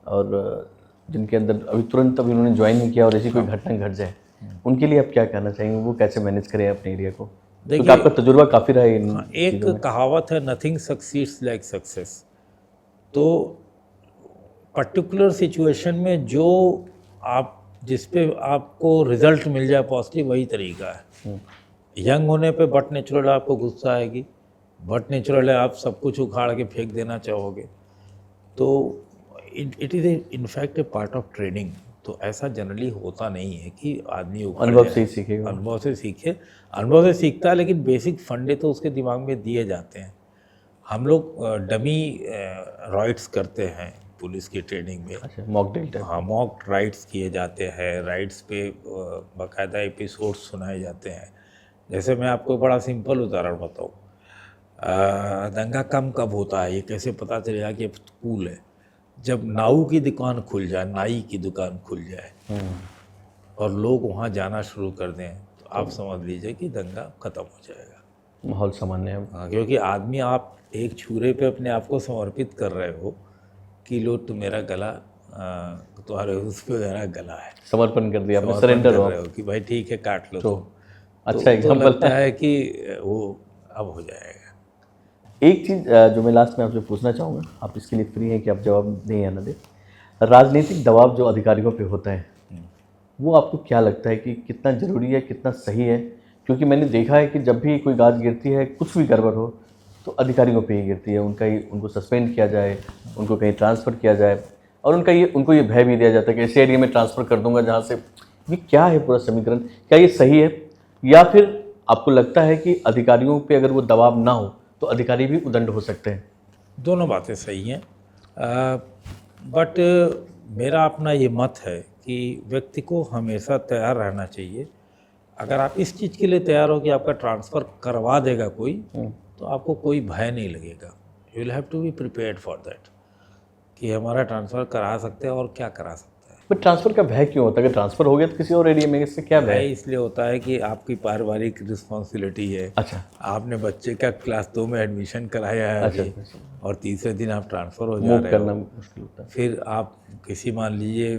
और जिनके अंदर अभी तुरंत अभी उन्होंने ज्वाइन नहीं किया और ऐसी कोई घटना घट जाए, उनके लिए आप क्या कहना चाहेंगे, वो कैसे मैनेज करें अपने एरिया को? क्योंकि आपका तजुर्बा काफ़ी रहा है। एक कहावत है, नथिंग सक्सीड्स लाइक सक्सेस। तो पर्टिकुलर सिचुएशन में जो आप जिस पे आपको रिजल्ट मिल जाए पॉजिटिव, वही तरीका है। यंग होने पे बट नेचुरल आपको गुस्सा आएगी, बट नेचुरल है आप सब कुछ उखाड़ के फेंक देना चाहोगे। तो it is in fact A part of training. तो ऐसा जनरली होता नहीं है कि आदमी उखड़ अनुभव जाए। से ही सीखेगा। अनुभव से सीखे, अनुभव से सीखता है, लेकिन बेसिक फंडे तो उसके दिमाग में दिए जाते हैं। हम लोग डमी राइड्स करते हैं पुलिस की ट्रेनिंग में। अच्छा, मॉक ड्रिल टाइप। हाँ, मॉक राइड्स किए जाते हैं, राइड्स पे बाकायदा एपिसोड सुनाए जाते हैं। जैसे मैं आपको बड़ा सिंपल उदाहरण बताऊँ, दंगा कब होता है, ये कैसे पता चलेगा कि अब कूल है? जब नाऊ की दुकान खुल जाए, नाई की दुकान खुल जाए और लोग वहाँ जाना शुरू कर दें, तो आप समझ लीजिए कि दंगा ख़त्म हो जाएगा। माहौल सामान्य है। हाँ, क्योंकि आदमी आप एक छुरे पे अपने आप को समर्पित कर रहे हो कि लो तू मेरा गला, तुम्हारे उस पे मेरा गला है, समर्पण कर दिया आपने, समर्पण सरेंडर कर हो रहे हो कि भाई ठीक है काट लो। तो तुम। अच्छा तो एग्जाम्पल लगता है कि वो अब हो जाएगा। एक चीज़ जो मैं लास्ट में आपसे पूछना चाहूँगा, आप इसके लिए फ्री हैं कि आप जवाब दें या ना दें। राजनीतिक दबाव जो अधिकारियों पे होता है, वो आपको क्या लगता है कि कितना ज़रूरी है, कितना सही है? क्योंकि मैंने देखा है कि जब भी कोई गाज गिरती है, कुछ भी गड़बड़ हो, तो अधिकारियों पे ही गिरती है। उनको सस्पेंड किया जाए, उनको कहीं ट्रांसफ़र किया जाए, और उनको ये भय भी दिया जाता है कि ऐसे एरिया में ट्रांसफ़र कर दूंगा जहाँ से। ये क्या है पूरा समीकरण? क्या ये सही है, या फिर आपको लगता है कि अधिकारियों पे अगर वो दबाव ना हो तो अधिकारी भी उदंड हो सकते हैं? दोनों बातें सही हैं, बट मेरा अपना ये मत है कि व्यक्ति को हमेशा तैयार रहना चाहिए। अगर आप इस चीज़ के लिए तैयार हो कि आपका ट्रांसफ़र करवा देगा कोई, तो आपको कोई भय नहीं लगेगा। You will have to be prepared for that कि हमारा ट्रांसफ़र करा सकते हैं और क्या करा सकते हैं। बट ट्रांसफ़र का भय क्यों होता है? अगर ट्रांसफ़र हो गया तो किसी और एरिया में, इससे क्या भय? भय इसलिए होता है कि आपकी पारिवारिक रिस्पॉन्सिबिलिटी है। अच्छा, आपने बच्चे का क्लास 2 में एडमिशन कराया है अच्छा, अभी, अच्छा। और तीसरे दिन आप ट्रांसफ़र हो जा मूव रहे करना हो। मुश्किल होता है। फिर आप किसी, मान लीजिए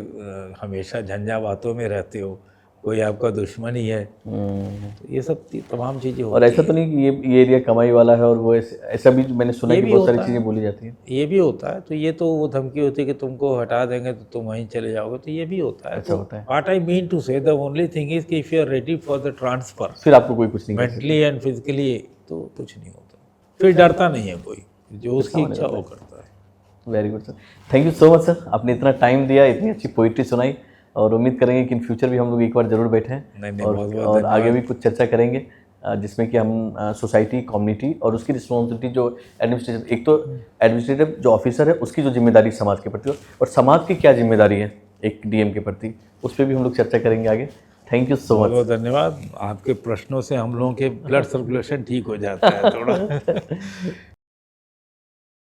हमेशा झंझावातों में रहते हो, कोई आपका दुश्मन ही है, तो ये सब तमाम चीज़ें और होती ऐसा तो नहीं कि ये एरिया कमाई वाला है, और वो ऐसा भी मैंने सुना है ये कि भी बहुत सारी होता है। चीज़ें बोली जाती हैं। ये भी होता है। तो ये तो वो धमकी होती है कि तुमको हटा देंगे तो तुम वहीं चले जाओगे, तो ये भी होता है। ऐसा होता है। What I mean to say, the only thing is कि if you are ready for the transfer फिर आपको कोई कुछ नहीं कर सकता। मेंटली एंड फिजिकली, तो कुछ नहीं होता। फिर डरता नहीं है कोई, जो उसकी इच्छा वो करता है। Very good sir, thank you so much sir, आपने इतना टाइम दिया, इतनी अच्छी पोइट्री सुनाई, और उम्मीद करेंगे कि इन फ्यूचर भी हम लोग एक बार जरूर बैठें नहीं, और, बहुत-बहुत और आगे धन्यवाद। भी कुछ चर्चा करेंगे, जिसमें कि हम सोसाइटी, कम्युनिटी और उसकी रिस्पॉन्सिबिलिटी, जो एडमिनिस्ट्रेशन, एक तो एडमिनिस्ट्रेटिव जो ऑफिसर है उसकी जो जिम्मेदारी समाज के प्रति हो, और समाज की क्या जिम्मेदारी है एक डीएम के प्रति, उस पर भी हम लोग चर्चा करेंगे आगे। Thank you so much. बहुत धन्यवाद। आपके प्रश्नों से हम लोगों के ब्लड सर्कुलेशन ठीक हो जाता है थोड़ा।